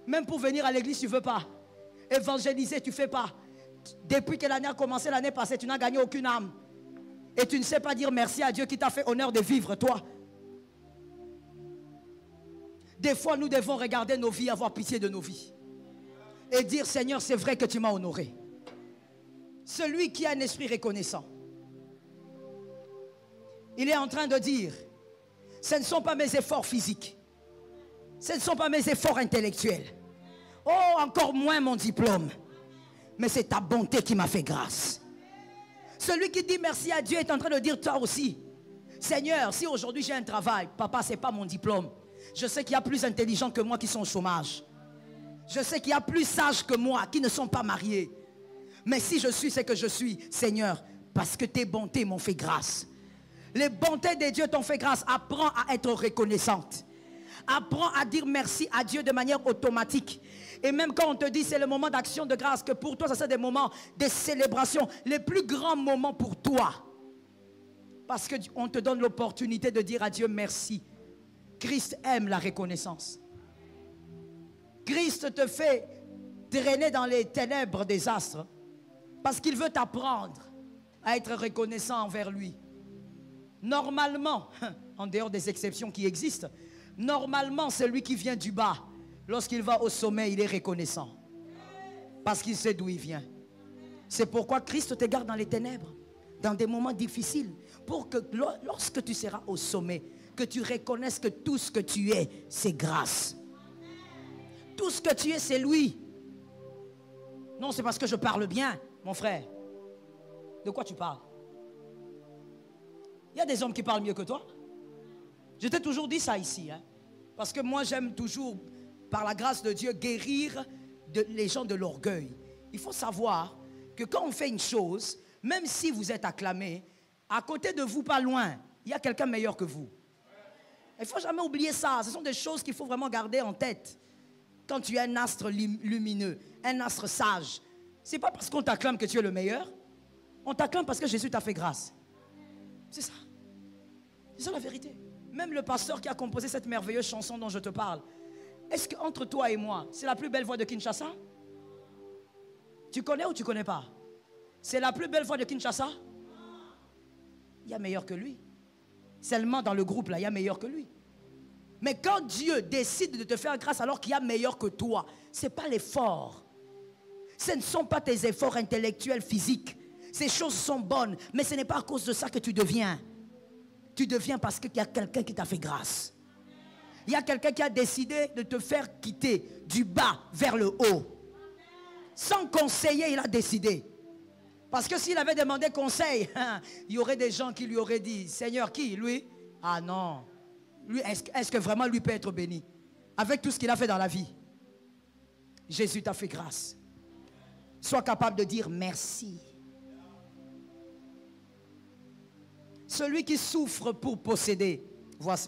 même pour venir à l'église, tu ne veux pas. Évangéliser, tu ne fais pas. Depuis que l'année a commencé, l'année passée, tu n'as gagné aucune âme. Et tu ne sais pas dire merci à Dieu qui t'a fait honneur de vivre, toi. Des fois, nous devons regarder nos vies, avoir pitié de nos vies. Et dire, Seigneur, c'est vrai que tu m'as honoré. Celui qui a un esprit reconnaissant, il est en train de dire, ce ne sont pas mes efforts physiques. Ce ne sont pas mes efforts intellectuels. Oh, encore moins mon diplôme. Mais c'est ta bonté qui m'a fait grâce. Celui qui dit merci à Dieu est en train de dire toi aussi, Seigneur, si aujourd'hui j'ai un travail, papa, ce n'est pas mon diplôme. Je sais qu'il y a plus intelligents que moi qui sont au chômage. Je sais qu'il y a plus sages que moi qui ne sont pas mariés. Mais si je suis ce que je suis, Seigneur, parce que tes bontés m'ont fait grâce. Les bontés de Dieu t'ont fait grâce. Apprends à être reconnaissante. Apprends à dire merci à Dieu de manière automatique. Et même quand on te dit c'est le moment d'action de grâce, que pour toi ça c'est des moments de célébration, les plus grands moments pour toi. Parce qu'on te donne l'opportunité de dire à Dieu merci. Christ aime la reconnaissance. Christ te fait traîner dans les ténèbres des astres parce qu'il veut t'apprendre à être reconnaissant envers lui. Normalement, en dehors des exceptions qui existent, normalement celui qui vient du bas, lorsqu'il va au sommet, il est reconnaissant parce qu'il sait d'où il vient. C'est pourquoi Christ te garde dans les ténèbres, dans des moments difficiles, pour que lorsque tu seras au sommet, que tu reconnaisses que tout ce que tu es, c'est grâce. Tout ce que tu es, c'est lui. Non, c'est parce que je parle bien, mon frère. De quoi tu parles? Il y a des hommes qui parlent mieux que toi. Je t'ai toujours dit ça ici. Parce que moi, j'aime toujours, par la grâce de Dieu, guérir les gens de l'orgueil. Il faut savoir que quand on fait une chose, même si vous êtes acclamé, à côté de vous, pas loin, il y a quelqu'un meilleur que vous. Il ne faut jamais oublier ça. Ce sont des choses qu'il faut vraiment garder en tête. Quand tu es un astre lumineux, un astre sage, ce n'est pas parce qu'on t'acclame que tu es le meilleur. On t'acclame parce que Jésus t'a fait grâce. C'est ça. C'est ça la vérité. Même le pasteur qui a composé cette merveilleuse chanson dont je te parle, est-ce qu'entre toi et moi, c'est la plus belle voix de Kinshasa? Tu connais ou tu ne connais pas? C'est la plus belle voix de Kinshasa? Il y a meilleur que lui. Seulement dans le groupe là, il y a meilleur que lui. Mais quand Dieu décide de te faire grâce alors qu'il y a meilleur que toi, ce n'est pas l'effort. Ce ne sont pas tes efforts intellectuels, physiques. Ces choses sont bonnes, mais ce n'est pas à cause de ça que tu deviens. Tu deviens parce qu'il y a quelqu'un qui t'a fait grâce. Il y a quelqu'un qui a décidé de te faire quitter du bas vers le haut. Sans conseiller, il a décidé. Parce que s'il avait demandé conseil, il y aurait des gens qui lui auraient dit, Seigneur, qui? Lui? Ah non. Lui, est-ce que vraiment lui peut être béni? Avec tout ce qu'il a fait dans la vie. Jésus t'a fait grâce. Sois capable de dire merci. Celui qui souffre pour posséder.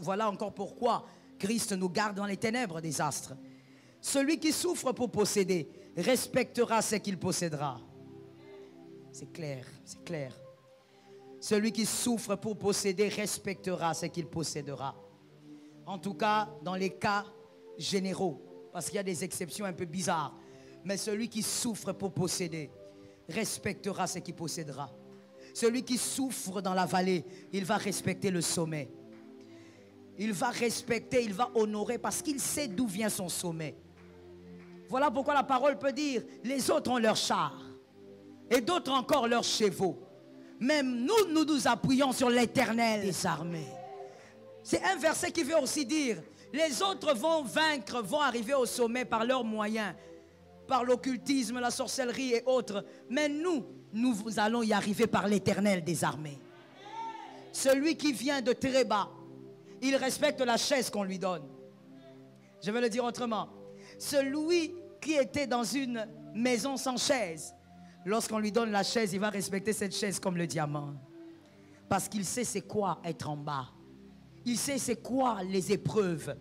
Voilà encore pourquoi Christ nous garde dans les ténèbres des astres. Celui qui souffre pour posséder respectera ce qu'il possédera. C'est clair, c'est clair. Celui qui souffre pour posséder respectera ce qu'il possédera. En tout cas, dans les cas généraux, parce qu'il y a des exceptions un peu bizarres. Mais celui qui souffre pour posséder respectera ce qu'il possédera. Celui qui souffre dans la vallée, il va respecter le sommet. Il va respecter, il va honorer parce qu'il sait d'où vient son sommet. Voilà pourquoi la parole peut dire, les autres ont leurs chars et d'autres encore leurs chevaux. Même nous, nous nous appuyons sur l'Éternel des armées. C'est un verset qui veut aussi dire, les autres vont vaincre, vont arriver au sommet par leurs moyens, par l'occultisme, la sorcellerie et autres. Mais nous allons y arriver par l'Éternel des armées. Celui qui vient de très bas, il respecte la chaise qu'on lui donne. Je vais le dire autrement. Celui qui était dans une maison sans chaise, lorsqu'on lui donne la chaise, il va respecter cette chaise comme le diamant. Parce qu'il sait c'est quoi être en bas. Il sait c'est quoi les épreuves.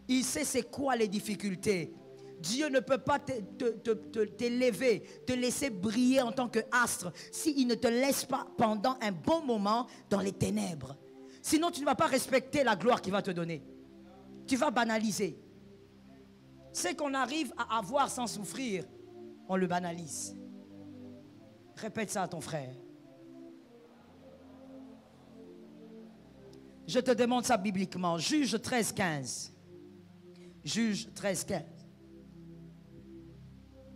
Il sait c'est quoi les difficultés. Dieu ne peut pas t'élever, te laisser briller en tant qu'astre s'il ne te laisse pas pendant un bon moment dans les ténèbres. Sinon, tu ne vas pas respecter la gloire qu'il va te donner. Tu vas banaliser. Ce qu'on arrive à avoir sans souffrir, on le banalise. Répète ça à ton frère. Je te demande ça bibliquement. Juge 13, 15. Juge 13, 15.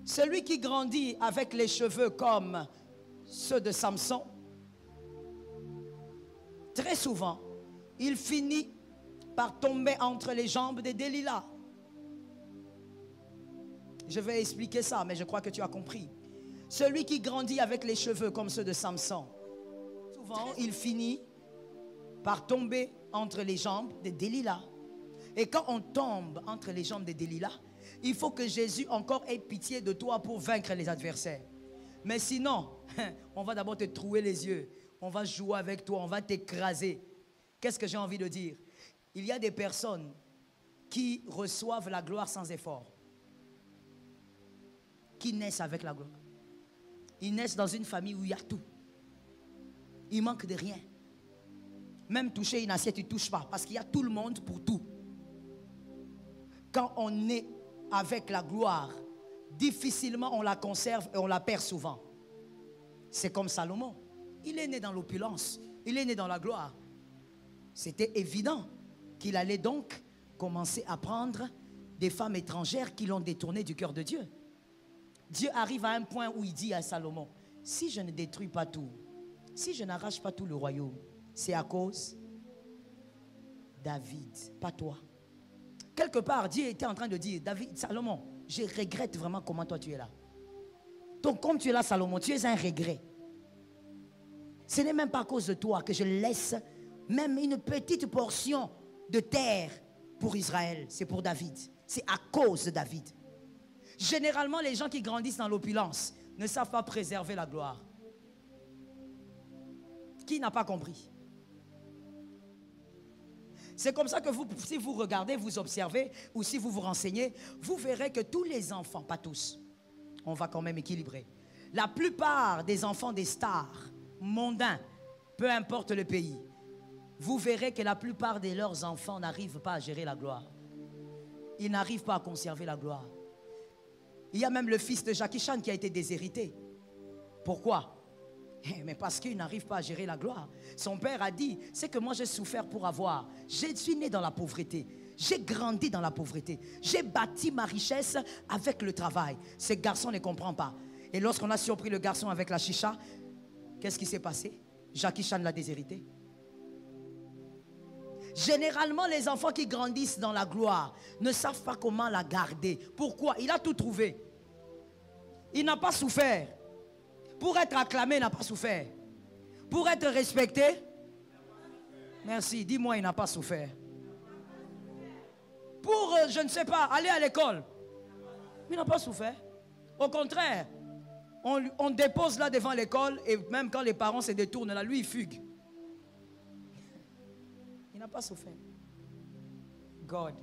Celui qui grandit avec les cheveux comme ceux de Samson, très souvent, il finit par tomber entre les jambes de Delilah. Je vais expliquer ça, mais je crois que tu as compris. Celui qui grandit avec les cheveux comme ceux de Samson, souvent, il finit par tomber entre les jambes de Delilah. Et quand on tombe entre les jambes de Delilah, il faut que Jésus encore ait pitié de toi pour vaincre les adversaires. Mais sinon, on va d'abord te trouer les yeux. On va jouer avec toi, on va t'écraser. Qu'est-ce que j'ai envie de dire? Il y a des personnes qui reçoivent la gloire sans effort. Qui naissent avec la gloire. Ils naissent dans une famille où il y a tout. Il manque de rien. Même toucher une assiette, ils ne touchent pas. Parce qu'il y a tout le monde pour tout. Quand on est avec la gloire, difficilement on la conserve et on la perd souvent. C'est comme Salomon. Il est né dans l'opulence. Il est né dans la gloire. C'était évident qu'il allait donc commencer à prendre des femmes étrangères qui l'ont détourné du cœur de Dieu. Dieu arrive à un point où il dit à Salomon, si je ne détruis pas tout, si je n'arrache pas tout le royaume, c'est à cause de David, pas toi. Quelque part, Dieu était en train de dire, David, Salomon, je regrette vraiment comment toi tu es là. Donc comme tu es là, Salomon, tu es un regret. Ce n'est même pas à cause de toi que je laisse même une petite portion de terre pour Israël. C'est pour David. C'est à cause de David. Généralement, les gens qui grandissent dans l'opulence ne savent pas préserver la gloire. Qui n'a pas compris? C'est comme ça que vous, si vous regardez, vous observez, ou si vous vous renseignez, vous verrez que tous les enfants, pas tous, on va quand même équilibrer. La plupart des enfants des stars mondains, peu importe le pays, vous verrez que la plupart de leurs enfants n'arrivent pas à gérer la gloire. Ils n'arrivent pas à conserver la gloire. Il y a même le fils de Jackie Chan qui a été déshérité. Pourquoi? Mais parce qu'il n'arrive pas à gérer la gloire. Son père a dit, c'est que moi j'ai souffert pour avoir. Je suis né dans la pauvreté. J'ai grandi dans la pauvreté. J'ai bâti ma richesse avec le travail. Ce garçon ne comprend pas. Et lorsqu'on a surpris le garçon avec la chicha, qu'est-ce qui s'est passé? Jackie Chan l'a déshérité. Généralement, les enfants qui grandissent dans la gloire ne savent pas comment la garder. Pourquoi? Il a tout trouvé. Il n'a pas souffert. Pour être acclamé, il n'a pas souffert. Pour être respecté, merci, dis-moi, il n'a pas souffert. Pour, je ne sais pas, aller à l'école, il n'a pas souffert. Au contraire, on dépose là devant l'école et même quand les parents se détournent là, lui il fugue. Il n'a pas souffert. God.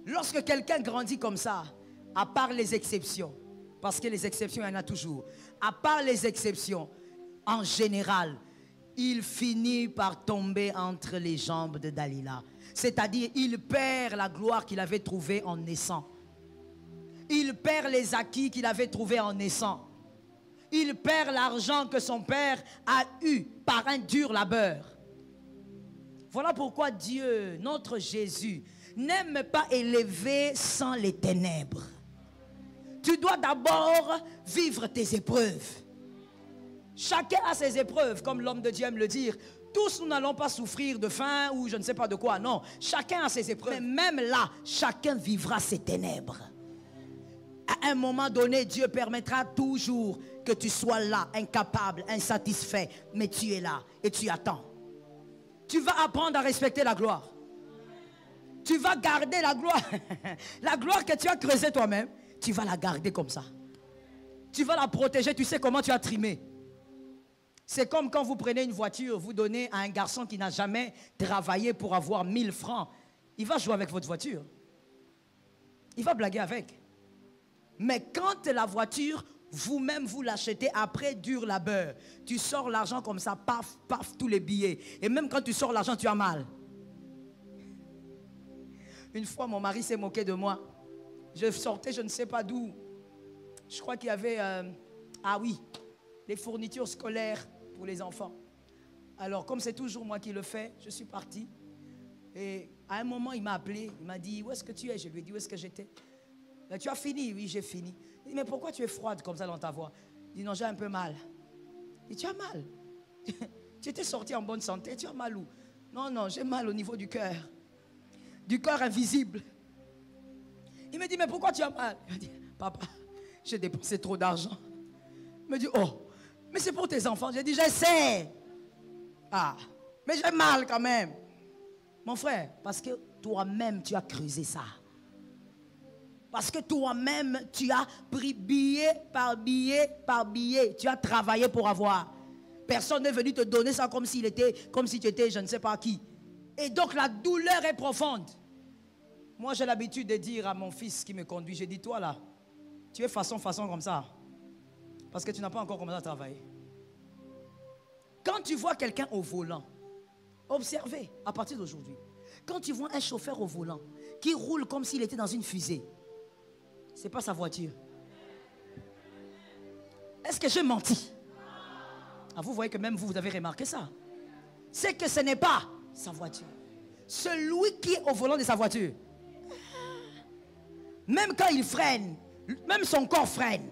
Lorsque quelqu'un grandit comme ça, à part les exceptions, parce que les exceptions, il y en a toujours, à part les exceptions, en général, il finit par tomber entre les jambes de Dalila. C'est-à-dire, il perd la gloire qu'il avait trouvée en naissant. Il perd les acquis qu'il avait trouvés en naissant. Il perd l'argent que son père a eu par un dur labeur. Voilà pourquoi Dieu, notre Jésus, n'aime pas élever sans les ténèbres. Tu dois d'abord vivre tes épreuves. Chacun a ses épreuves, comme l'homme de Dieu aime le dire. Tous nous n'allons pas souffrir de faim ou je ne sais pas de quoi. Non, chacun a ses épreuves. Mais même là, chacun vivra ses ténèbres. À un moment donné, Dieu permettra toujours que tu sois là, incapable, insatisfait. Mais tu es là et tu attends. Tu vas apprendre à respecter la gloire. Tu vas garder la gloire. La gloire que tu as creusée toi-même, tu vas la garder comme ça. Tu vas la protéger, tu sais comment tu as trimé. C'est comme quand vous prenez une voiture, vous donnez à un garçon qui n'a jamais travaillé pour avoir 1000 francs. Il va jouer avec votre voiture. Il va blaguer avec. Mais quand la voiture, vous-même vous l'achetez après dur labeur, tu sors l'argent comme ça, paf, paf, tous les billets. Et même quand tu sors l'argent, tu as mal. Une fois, mon mari s'est moqué de moi. Je sortais, je ne sais pas d'où. Je crois qu'il y avait, les fournitures scolaires pour les enfants. Alors, comme c'est toujours moi qui le fais, je suis parti. Et à un moment, il m'a appelé. Il m'a dit, où est-ce que tu es? Je lui ai dit, où est-ce que j'étais? Tu as fini? Oui, j'ai fini. Il dit, mais pourquoi tu es froide comme ça dans ta voix? Il dit, non, j'ai un peu mal. Il dit, tu as mal? Tu étais sorti en bonne santé, tu as mal où? Non, non, j'ai mal au niveau du cœur. Du cœur invisible. Il me dit, mais pourquoi tu as mal? Il me dit, papa, j'ai dépensé trop d'argent. Il me dit, oh, mais c'est pour tes enfants. J'ai dit, j'essaie. Ah, mais j'ai mal quand même. Mon frère, parce que toi-même, tu as creusé ça. Parce que toi-même, tu as pris billet par billet par billet. Tu as travaillé pour avoir. Personne n'est venu te donner ça comme si tu étais je ne sais pas qui. Et donc la douleur est profonde. Moi, j'ai l'habitude de dire à mon fils qui me conduit, j'ai dit, toi là, tu es façon comme ça. Parce que tu n'as pas encore commencé à travailler. Quand tu vois quelqu'un au volant, observez à partir d'aujourd'hui. Quand tu vois un chauffeur au volant qui roule comme s'il était dans une fusée, ce n'est pas sa voiture. Est-ce que j'ai menti? Ah, vous voyez que même vous avez remarqué ça. C'est que ce n'est pas sa voiture. Celui qui est au volant de sa voiture, même quand il freine, même son corps freine.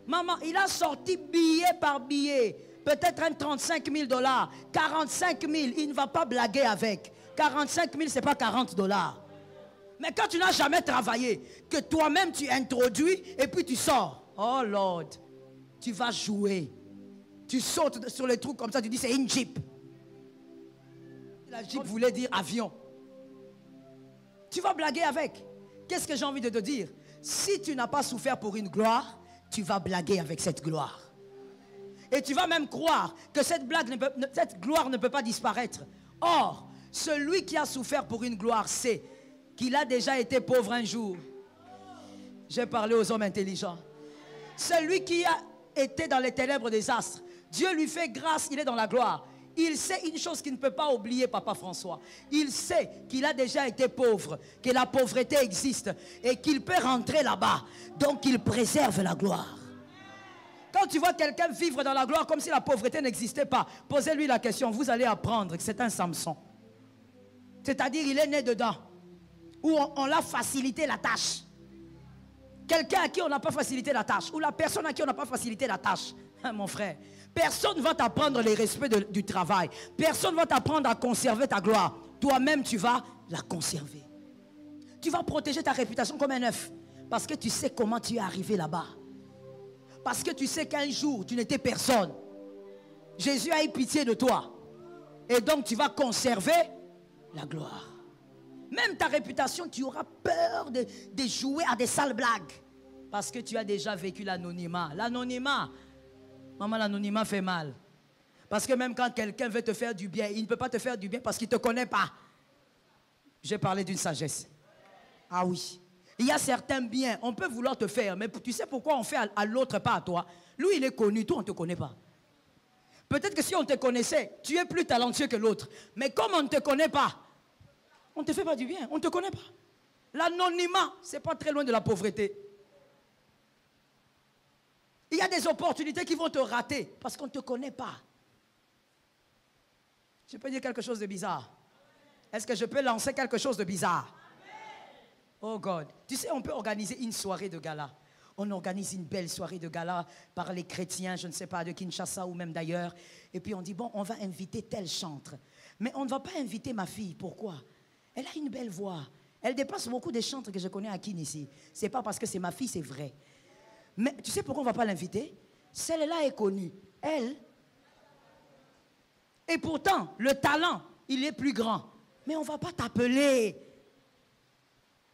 Maman, il a sorti billet par billet. Peut-être un 35 000 $, 45 000, il ne va pas blaguer avec. 45 000, ce n'est pas 40 $. Mais quand tu n'as jamais travaillé, que toi-même tu introduis et puis tu sors. Oh Lord, tu vas jouer. Tu sautes sur les trous comme ça, tu dis c'est une Jeep. La Jeep voulait dire avion. Tu vas blaguer avec. Qu'est-ce que j'ai envie de te dire? Si tu n'as pas souffert pour une gloire, tu vas blaguer avec cette gloire. Et tu vas même croire que cette gloire ne peut pas disparaître. Or, celui qui a souffert pour une gloire sait qu'il a déjà été pauvre un jour. J'ai parlé aux hommes intelligents. Celui qui a été dans les ténèbres des astres, Dieu lui fait grâce, il est dans la gloire. Il sait une chose qu'il ne peut pas oublier, Papa François. Il sait qu'il a déjà été pauvre, que la pauvreté existe et qu'il peut rentrer là-bas. Donc il préserve la gloire. Quand tu vois quelqu'un vivre dans la gloire comme si la pauvreté n'existait pas, posez-lui la question, vous allez apprendre que c'est un Samson. C'est-à-dire il est né dedans, où on l'a facilité la tâche. Quelqu'un à qui on n'a pas facilité la tâche, ou la personne à qui on n'a pas facilité la tâche, hein, mon frère, personne ne va t'apprendre les respects du travail. Personne ne va t'apprendre à conserver ta gloire. Toi-même, tu vas la conserver. Tu vas protéger ta réputation comme un œuf. Parce que tu sais comment tu es arrivé là-bas. Parce que tu sais qu'un jour, tu n'étais personne. Jésus a eu pitié de toi. Et donc, tu vas conserver la gloire. Même ta réputation, tu auras peur de jouer à des sales blagues. Parce que tu as déjà vécu l'anonymat. L'anonymat, maman, l'anonymat fait mal. Parce que même quand quelqu'un veut te faire du bien, il ne peut pas te faire du bien parce qu'il ne te connaît pas. J'ai parlé d'une sagesse. Ah oui. Il y a certains biens, on peut vouloir te faire, mais tu sais pourquoi on fait à l'autre, pas à toi. Lui, il est connu, toi, on ne te connaît pas. Peut-être que si on te connaissait, tu es plus talentueux que l'autre. Mais comme on ne te connaît pas, on ne te fait pas du bien, on ne te connaît pas. L'anonymat, ce n'est pas très loin de la pauvreté. Il y a des opportunités qui vont te rater parce qu'on ne te connaît pas. Je peux dire quelque chose de bizarre. Est-ce que je peux lancer quelque chose de bizarre? Oh God. Tu sais, on peut organiser une soirée de gala. On organise une belle soirée de gala par les chrétiens, je ne sais pas, de Kinshasa ou même d'ailleurs. Et puis on dit, bon, on va inviter tel chantre. Mais on ne va pas inviter ma fille. Pourquoi? Elle a une belle voix. Elle dépasse beaucoup des chantres que je connais à Kin ici. Ce n'est pas parce que c'est ma fille, c'est vrai. Mais tu sais pourquoi on ne va pas l'inviter? Celle-là est connue. Elle. Et pourtant, le talent, il est plus grand. Mais on ne va pas t'appeler.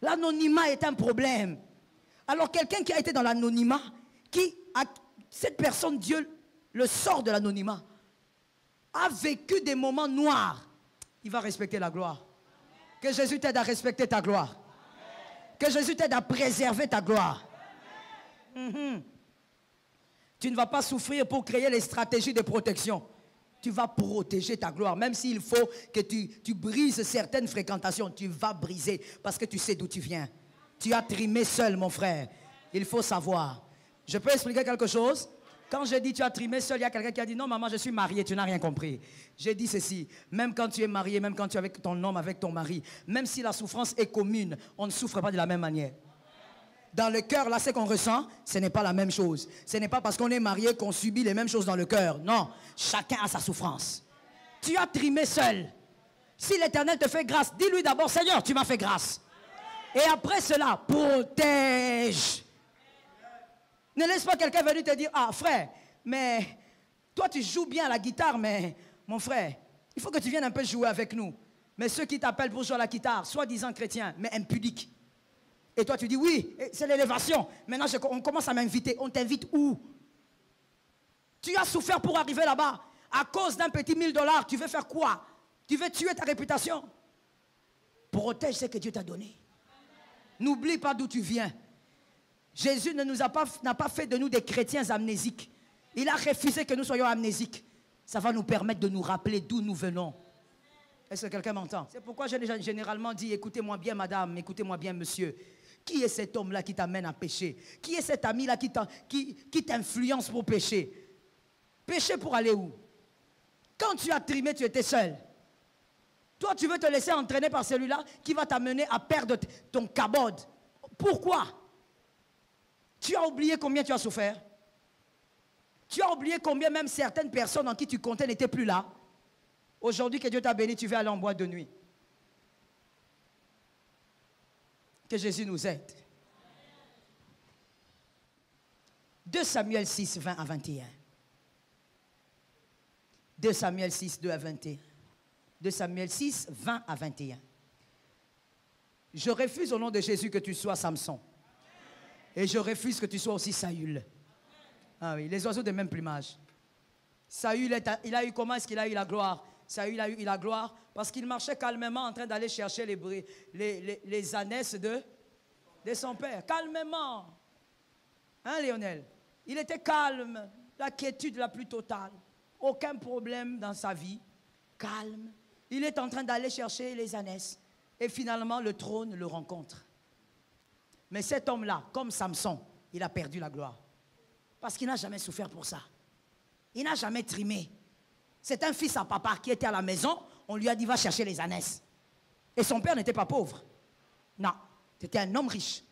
L'anonymat est un problème. Alors quelqu'un qui a été dans l'anonymat, cette personne, Dieu le sort de l'anonymat, a vécu des moments noirs, il va respecter la gloire. Que Jésus t'aide à respecter ta gloire. Que Jésus t'aide à préserver ta gloire. Tu ne vas pas souffrir pour créer les stratégies de protection. Tu vas protéger ta gloire. Même s'il faut que tu brises certaines fréquentations, tu vas briser parce que tu sais d'où tu viens. Tu as trimé seul, mon frère. Il faut savoir. Je peux expliquer quelque chose? Quand je dis tu as trimé seul, il y a quelqu'un qui a dit non, maman, je suis marié, tu n'as rien compris. J'ai dit ceci, même quand tu es marié, même quand tu es avec ton homme, avec ton mari, même si la souffrance est commune, on ne souffre pas de la même manière. Dans le cœur, là, ce qu'on ressent, ce n'est pas la même chose. Ce n'est pas parce qu'on est marié qu'on subit les mêmes choses dans le cœur. Non, chacun a sa souffrance. Tu as trimé seul. Si l'Éternel te fait grâce, dis-lui d'abord, Seigneur, tu m'as fait grâce. Et après cela, protège. Ne laisse pas quelqu'un venir te dire, ah frère, mais toi tu joues bien à la guitare, mais mon frère, il faut que tu viennes un peu jouer avec nous. Mais ceux qui t'appellent pour jouer à la guitare, soi-disant chrétiens, mais impudiques. Et toi tu dis, oui, c'est l'élévation. Maintenant on commence à m'inviter. On t'invite où? Tu as souffert pour arriver là-bas. À cause d'un petit $1000, tu veux faire quoi? Tu veux tuer ta réputation? Protège ce que Dieu t'a donné. N'oublie pas d'où tu viens. Jésus n'a pas fait de nous des chrétiens amnésiques. Il a refusé que nous soyons amnésiques. Ça va nous permettre de nous rappeler d'où nous venons. Est-ce que quelqu'un m'entend? C'est pourquoi j'ai généralement dit, écoutez-moi bien madame, écoutez-moi bien monsieur. Qui est cet homme-là qui t'amène à pécher? Qui est cet ami-là qui t'influence pour pécher? Pécher pour aller où? Quand tu as trimé, tu étais seul. Toi, tu veux te laisser entraîner par celui-là qui va t'amener à perdre ton kabod. Pourquoi? Tu as oublié combien tu as souffert? Tu as oublié combien même certaines personnes en qui tu comptais n'étaient plus là? Aujourd'hui que Dieu t'a béni, tu veux aller en boîte de nuit. Que Jésus nous aide. 2 Samuel 6, 20 à 21. 2 Samuel 6, 2 à 21. 2 Samuel 6, 20 à 21. Je refuse au nom de Jésus que tu sois Samson. Et je refuse que tu sois aussi Saül. Ah oui, les oiseaux de même plumage. Saül, il a eu comment est-ce qu'il a eu la gloire? Saül a eu la gloire parce qu'il marchait calmement en train d'aller chercher les ânesses de son père. Calmement. Hein, Lionel? Il était calme, la quiétude la plus totale. Aucun problème dans sa vie. Calme. Il est en train d'aller chercher les ânesses. Et finalement, le trône le rencontre. Mais cet homme-là, comme Samson, il a perdu la gloire. Parce qu'il n'a jamais souffert pour ça. Il n'a jamais trimé. C'est un fils à papa qui était à la maison. On lui a dit, va chercher les ânesses. Et son père n'était pas pauvre. Non, c'était un homme riche.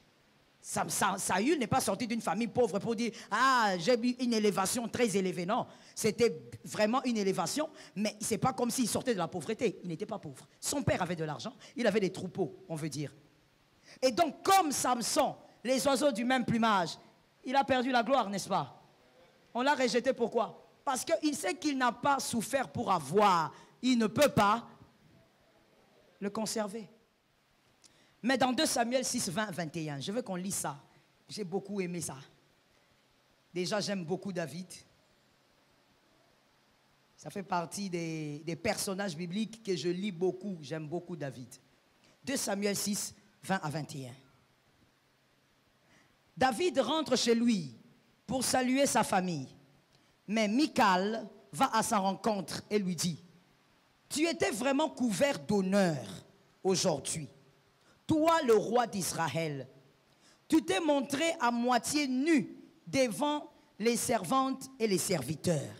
Saül n'est pas sorti d'une famille pauvre pour dire, ah, j'ai eu une élévation très élevée. Non, c'était vraiment une élévation, mais ce n'est pas comme s'il sortait de la pauvreté. Il n'était pas pauvre. Son père avait de l'argent, il avait des troupeaux, on veut dire. Et donc, comme Samson, les oiseaux du même plumage, il a perdu la gloire, n'est-ce pas? On l'a rejeté, pourquoi? Parce qu'il sait qu'il n'a pas souffert pour avoir. Il ne peut pas le conserver. Mais dans 2 Samuel 6, 20, 21, je veux qu'on lise ça. J'ai beaucoup aimé ça. Déjà, j'aime beaucoup David. Ça fait partie des personnages bibliques que je lis beaucoup. J'aime beaucoup David. 2 Samuel 6, 20 à 21. David rentre chez lui pour saluer sa famille. Mais Michal va à sa rencontre et lui dit, « Tu étais vraiment couvert d'honneur aujourd'hui. toi le roi d'Israël, tu t'es montré à moitié nu devant les servantes et les serviteurs,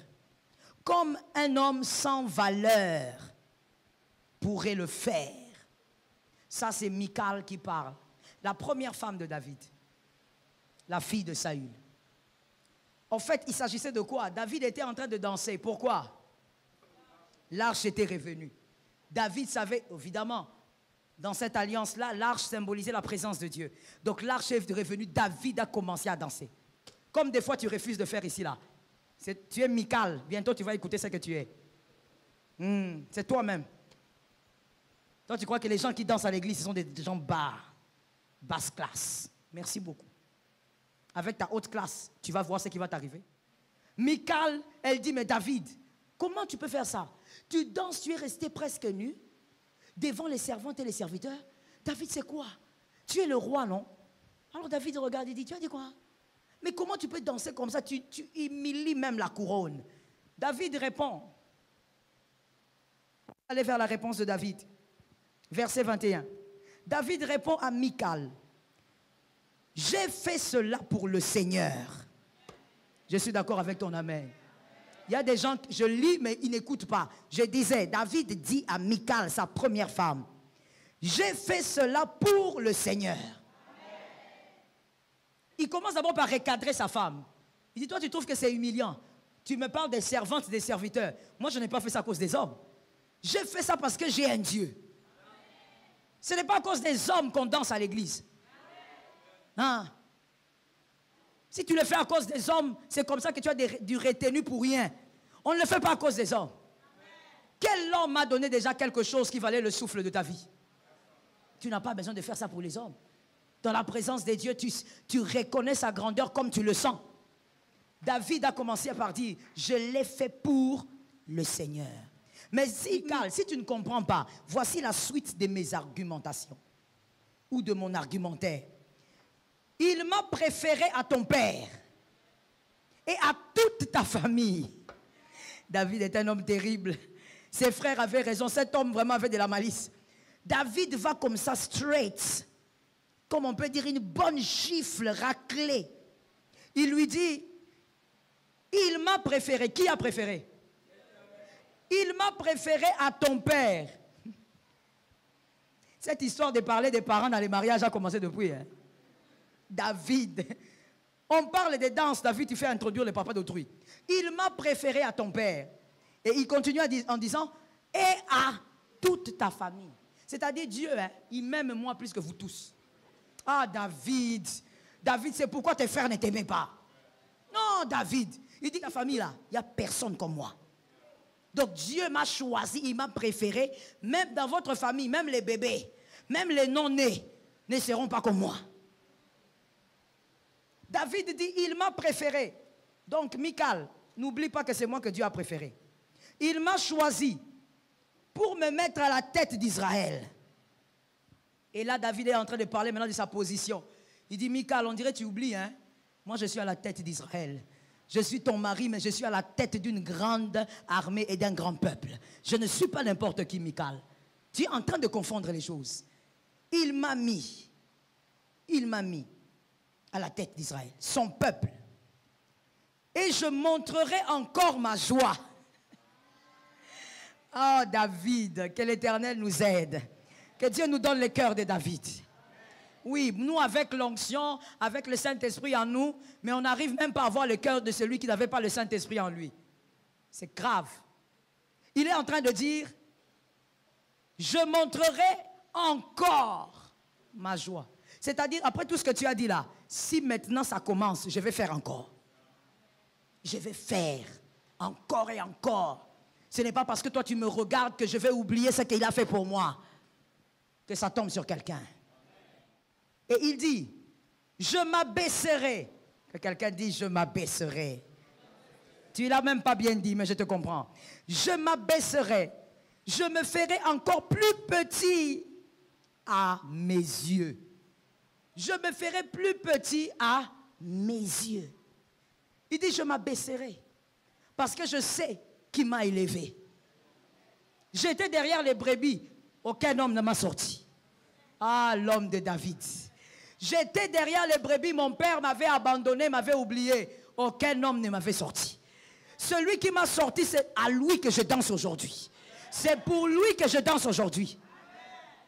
comme un homme sans valeur pourrait le faire. Ça, c'est Michal qui parle. La première femme de David, la fille de Saül. En fait, il s'agissait de quoi? David était en train de danser. Pourquoi? L'arche était revenue. David savait, évidemment, dans cette alliance-là, l'arche symbolisait la présence de Dieu. Donc l'arche est revenue, David a commencé à danser. Comme des fois tu refuses de faire ici, là. Tu es Michal, bientôt tu vas écouter ce que tu es. C'est toi-même. Toi, tu crois que les gens qui dansent à l'église, ce sont des gens bas, basse classe. Merci beaucoup. Avec ta haute classe, tu vas voir ce qui va t'arriver. Michal, elle dit, mais David, comment tu peux faire ça? Tu danses, tu es resté presque nu, devant les servantes et les serviteurs. David, c'est quoi? Tu es le roi, non? Alors David regarde et dit, tu as dit quoi? Mais comment tu peux danser comme ça? Tu humilies même la couronne. David répond. Allez vers la réponse de David. Verset 21. David répond à Michal. J'ai fait cela pour le Seigneur. Je suis d'accord avec ton amen. Il y a des gens, je lis, mais ils n'écoutent pas. Je disais, David dit à Michal, sa première femme, j'ai fait cela pour le Seigneur. Il commence d'abord par recadrer sa femme. Il dit, toi, tu trouves que c'est humiliant. Tu me parles des servantes et des serviteurs. Moi, je n'ai pas fait ça à cause des hommes. J'ai fait ça parce que j'ai un Dieu. Ce n'est pas à cause des hommes qu'on danse à l'église. Hein? Si tu le fais à cause des hommes, c'est comme ça que tu as du retenu pour rien. On ne le fait pas à cause des hommes. Quel homme m'a donné déjà quelque chose qui valait le souffle de ta vie? Tu n'as pas besoin de faire ça pour les hommes. Dans la présence de Dieu, tu reconnais sa grandeur comme tu le sens. David a commencé par dire, je l'ai fait pour le Seigneur. Mais si tu ne comprends pas, voici la suite de mes argumentations ou de mon argumentaire. Il m'a préféré à ton père et à toute ta famille. David est un homme terrible. Ses frères avaient raison. Cet homme vraiment avait de la malice. David va comme ça straight. Comme on peut dire une bonne gifle raclée. Il lui dit, il m'a préféré. Qui a préféré? Il m'a préféré à ton père. Cette histoire de parler des parents dans les mariages a commencé depuis. Hein? David. On parle de danse. David, tu fais introduire le papa d'autrui. Il m'a préféré à ton père. Et il continue en disant, et à toute ta famille. C'est-à-dire Dieu, hein, il m'aime moi plus que vous tous. Ah, David. David, c'est pourquoi tes frères ne t'aimaient pas. Non, David. Il dit, la famille là, il n'y a personne comme moi. Donc Dieu m'a choisi, il m'a préféré. Même dans votre famille, même les bébés, même les non-nés ne seront pas comme moi. David dit, il m'a préféré. Donc Michal, n'oublie pas que c'est moi que Dieu a préféré. Il m'a choisi pour me mettre à la tête d'Israël. Et là, David est en train de parler maintenant de sa position. Il dit, Michal, on dirait que tu oublies, hein? Moi, je suis à la tête d'Israël. Je suis ton mari, mais je suis à la tête d'une grande armée et d'un grand peuple. Je ne suis pas n'importe qui, Michal. Tu es en train de confondre les choses. Il m'a mis à la tête d'Israël, son peuple. Et je montrerai encore ma joie. Oh David, que l'Éternel nous aide. Que Dieu nous donne le cœur de David. Oui, nous avec l'onction, avec le Saint-Esprit en nous, mais on n'arrive même pas à avoir le cœur de celui qui n'avait pas le Saint-Esprit en lui. C'est grave. Il est en train de dire, je montrerai encore ma joie. C'est-à-dire, après tout ce que tu as dit là, si maintenant ça commence, je vais faire encore. Je vais faire encore et encore. Ce n'est pas parce que toi tu me regardes que je vais oublier ce qu'il a fait pour moi. Que ça tombe sur quelqu'un. Et il dit, je m'abaisserai. Que quelqu'un dise, je m'abaisserai. Tu ne l'as même pas bien dit, mais je te comprends. Je m'abaisserai. Je me ferai encore plus petit à mes yeux. Je me ferai plus petit à mes yeux. Il dit, je m'abaisserai. Parce que je sais qui m'a élevé. J'étais derrière les brebis. Aucun homme ne m'a sorti. Ah, l'homme de David. J'étais derrière les brebis, mon père m'avait abandonné, m'avait oublié. Aucun homme ne m'avait sorti. Celui qui m'a sorti, c'est à lui que je danse aujourd'hui. C'est pour lui que je danse aujourd'hui.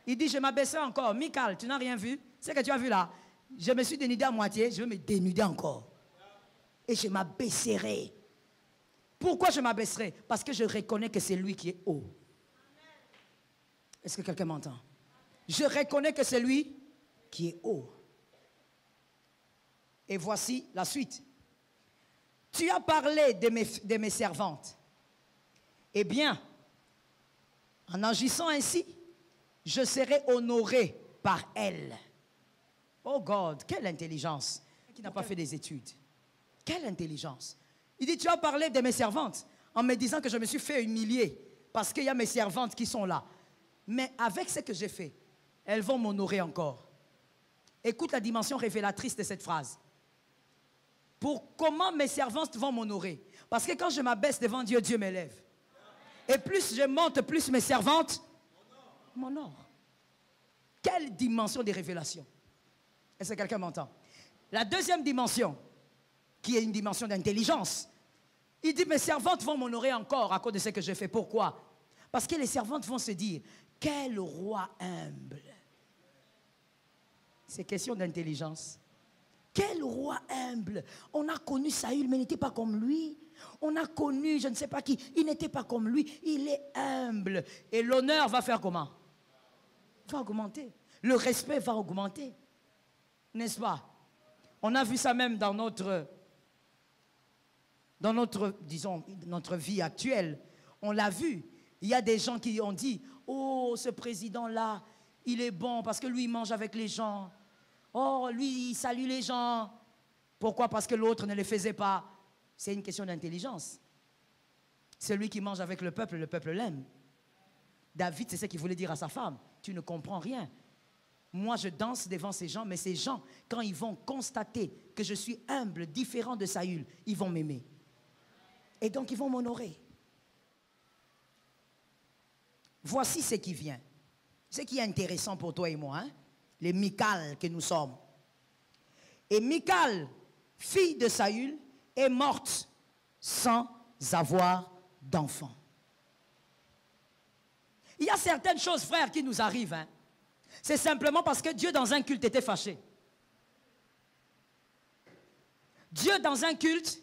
Il dit, je m'abaisserai encore. Michael, tu n'as rien vu? C'est ce que tu as vu là. Je me suis dénudé à moitié, je vais me dénuder encore. Et je m'abaisserai. Pourquoi je m'abaisserai? Parce que je reconnais que c'est lui qui est haut. Est-ce que quelqu'un m'entend? Je reconnais que c'est lui qui est haut. Et voici la suite. Tu as parlé de mes servantes. Eh bien, en agissant ainsi, je serai honoré par elles. Oh God, quelle intelligence. Qui n'a pas fait des études. Quelle intelligence. Il dit, tu as parlé de mes servantes en me disant que je me suis fait humilier parce qu'il y a mes servantes qui sont là. Mais avec ce que j'ai fait, elles vont m'honorer encore. Écoute la dimension révélatrice de cette phrase. Pour comment mes servantes vont m'honorer? Parce que quand je m'abaisse devant Dieu, Dieu m'élève. Et plus je monte, plus mes servantes m'honorent. Quelle dimension de révélation? Est-ce que quelqu'un m'entend? La deuxième dimension, qui est une dimension d'intelligence, il dit, mes servantes vont m'honorer encore à cause de ce que j'ai fait. Pourquoi? Parce que les servantes vont se dire, quel roi humble. C'est question d'intelligence. Quel roi humble. On a connu Saül, mais il n'était pas comme lui. On a connu, je ne sais pas qui, il n'était pas comme lui. Il est humble. Et l'honneur va faire comment? Va augmenter. Le respect va augmenter. N'est-ce pas? On a vu ça même dans notre disons, notre vie actuelle. On l'a vu. Il y a des gens qui ont dit, oh, ce président-là, il est bon parce que lui, il mange avec les gens. Oh, lui, il salue les gens. Pourquoi? Parce que l'autre ne le faisait pas. C'est une question d'intelligence. Celui qui mange avec le peuple l'aime. David, c'est ce qu'il voulait dire à sa femme. Tu ne comprends rien. Moi, je danse devant ces gens, mais ces gens, quand ils vont constater que je suis humble, différent de Saül, ils vont m'aimer. Et donc, ils vont m'honorer. Voici ce qui vient. Ce qui est intéressant pour toi et moi, hein? Les Michal que nous sommes. Et Michal, fille de Saül, est morte sans avoir d'enfant. Il y a certaines choses, frères, qui nous arrivent. Hein? C'est simplement parce que Dieu, dans un culte, était fâché. Dieu, dans un culte,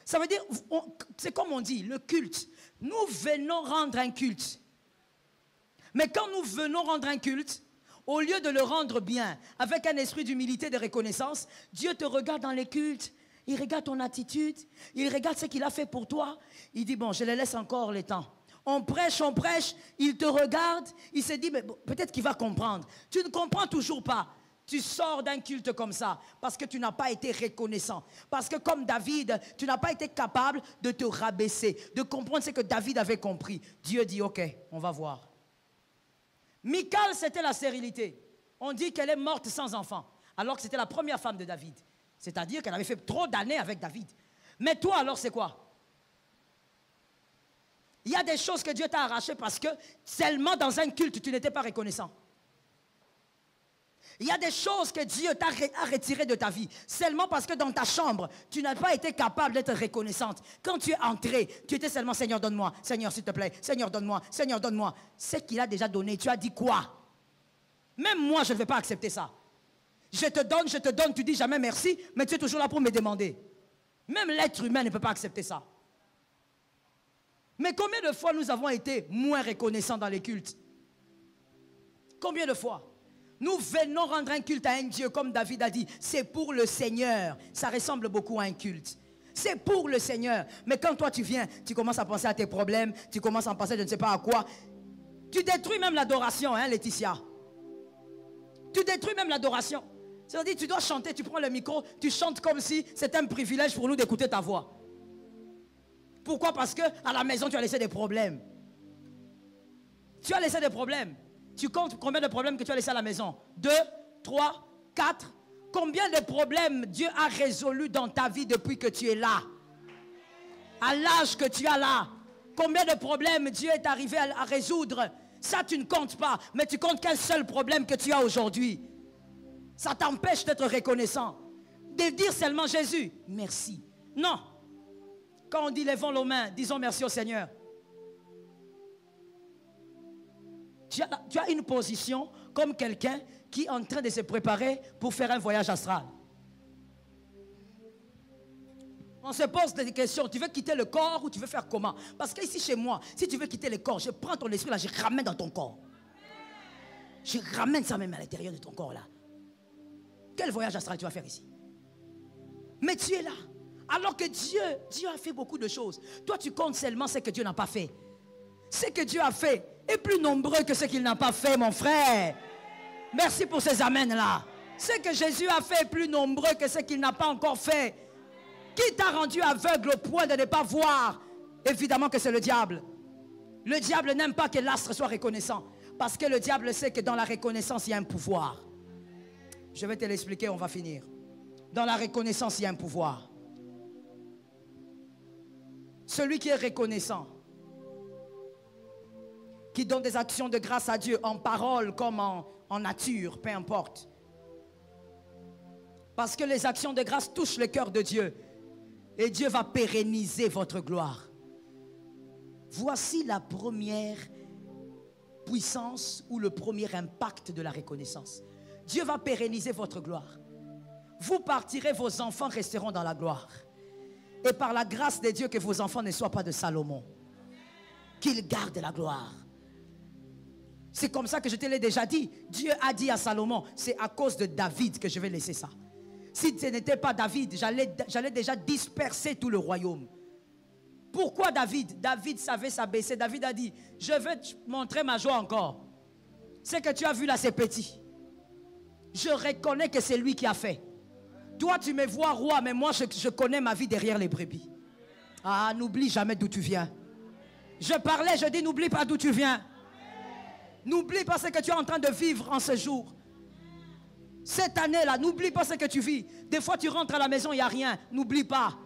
ça veut dire, c'est comme on dit, le culte. Nous venons rendre un culte. Mais quand nous venons rendre un culte, au lieu de le rendre bien, avec un esprit d'humilité, de reconnaissance, Dieu te regarde dans les cultes, il regarde ton attitude, il regarde ce qu'il a fait pour toi. Il dit, bon, je le laisse encore le temps. On prêche, il te regarde, il se dit, mais peut-être qu'il va comprendre. Tu ne comprends toujours pas. Tu sors d'un culte comme ça parce que tu n'as pas été reconnaissant. Parce que comme David, tu n'as pas été capable de te rabaisser, de comprendre ce que David avait compris. Dieu dit, ok, on va voir. Michal, c'était la stérilité. On dit qu'elle est morte sans enfant, alors que c'était la première femme de David. C'est-à-dire qu'elle avait fait trop d'années avec David. Mais toi, alors, c'est quoi? Il y a des choses que Dieu t'a arrachées parce que seulement dans un culte, tu n'étais pas reconnaissant. Il y a des choses que Dieu t'a retirées de ta vie seulement parce que dans ta chambre, tu n'as pas été capable d'être reconnaissante. Quand tu es entré, tu étais seulement, Seigneur, donne-moi, Seigneur, s'il te plaît, Seigneur, donne-moi, Seigneur, donne-moi. Ce qu'il a déjà donné, tu as dit quoi? Même moi, je ne vais pas accepter ça. Je te donne, tu dis jamais merci, mais tu es toujours là pour me demander. Même l'être humain ne peut pas accepter ça. Mais combien de fois nous avons été moins reconnaissants dans les cultes? Combien de fois? Nous venons rendre un culte à un Dieu, comme David a dit, c'est pour le Seigneur. Ça ressemble beaucoup à un culte. C'est pour le Seigneur. Mais quand toi tu viens, tu commences à penser à tes problèmes, tu commences à penser je ne sais pas à quoi. Tu détruis même l'adoration, hein, Laetitia? Tu détruis même l'adoration. C'est-à-dire, tu dois chanter, tu prends le micro, tu chantes comme si c'était un privilège pour nous d'écouter ta voix. Pourquoi? Parce qu'à la maison, tu as laissé des problèmes. Tu as laissé des problèmes. Tu comptes combien de problèmes que tu as laissés à la maison? 2, 3, 4. Combien de problèmes Dieu a résolus dans ta vie depuis que tu es là? À l'âge que tu as là. Combien de problèmes Dieu est arrivé à résoudre? Ça, tu ne comptes pas, mais tu comptes qu'un seul problème que tu as aujourd'hui. Ça t'empêche d'être reconnaissant. De dire seulement Jésus, merci. Non. Quand on dit lèvons nos mains, disons merci au Seigneur. Tu as une position comme quelqu'un qui est en train de se préparer pour faire un voyage astral. On se pose des questions. Tu veux quitter le corps ou tu veux faire comment? Parce qu'ici chez moi, si tu veux quitter le corps, je prends ton esprit là, je ramène dans ton corps. Je ramène ça même à l'intérieur de ton corps là. Quel voyage astral tu vas faire ici? Mais tu es là. Alors que Dieu a fait beaucoup de choses. Toi, tu comptes seulement ce que Dieu n'a pas fait. Ce que Dieu a fait est plus nombreux que ce qu'il n'a pas fait, mon frère. Merci pour ces amens-là. Ce que Jésus a fait est plus nombreux que ce qu'il n'a pas encore fait. Qui t'a rendu aveugle au point de ne pas voir? Évidemment que c'est le diable. Le diable n'aime pas que l'astre soit reconnaissant. Parce que le diable sait que dans la reconnaissance, il y a un pouvoir. Je vais te l'expliquer, on va finir. Dans la reconnaissance, il y a un pouvoir. Celui qui est reconnaissant, qui donne des actions de grâce à Dieu, en parole comme en nature, peu importe. Parce que les actions de grâce touchent le cœur de Dieu. Et Dieu va pérenniser votre gloire. Voici la première puissance ou le premier impact de la reconnaissance. Dieu va pérenniser votre gloire. Vous partirez, vos enfants resteront dans la gloire. Et par la grâce de Dieu, que vos enfants ne soient pas de Salomon. Qu'ils gardent la gloire. C'est comme ça que je te l'ai déjà dit. Dieu a dit à Salomon, c'est à cause de David que je vais laisser ça. Si ce n'était pas David, j'allais déjà disperser tout le royaume. Pourquoi David? David savait s'abaisser. David a dit, je veux te montrer ma joie encore. Ce que tu as vu là, c'est petit. Je reconnais que c'est lui qui a fait. Toi, tu me vois roi, mais moi, je connais ma vie derrière les brebis. Ah, n'oublie jamais d'où tu viens. Je parlais, je dis, n'oublie pas d'où tu viens. N'oublie pas ce que tu es en train de vivre en ce jour. Cette année-là, n'oublie pas ce que tu vis. Des fois, tu rentres à la maison, il n'y a rien. N'oublie pas.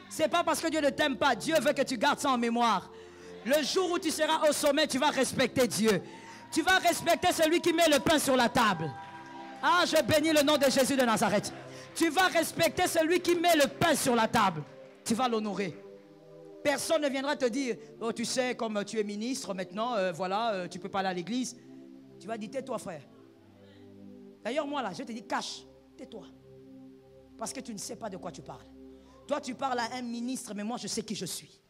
Ce n'est pas parce que Dieu ne t'aime pas. Dieu veut que tu gardes ça en mémoire. Le jour où tu seras au sommet, tu vas respecter Dieu. Tu vas respecter celui qui met le pain sur la table. Ah, je bénis le nom de Jésus de Nazareth. Tu vas respecter celui qui met le pain sur la table. Tu vas l'honorer. Personne ne viendra te dire, oh, tu sais, comme tu es ministre maintenant, voilà, tu ne peux pas aller à l'église. Tu vas dire, tais-toi, frère. D'ailleurs, moi là, je te dis, cache, tais-toi. Parce que tu ne sais pas de quoi tu parles. Toi, tu parles à un ministre, mais moi, je sais qui je suis.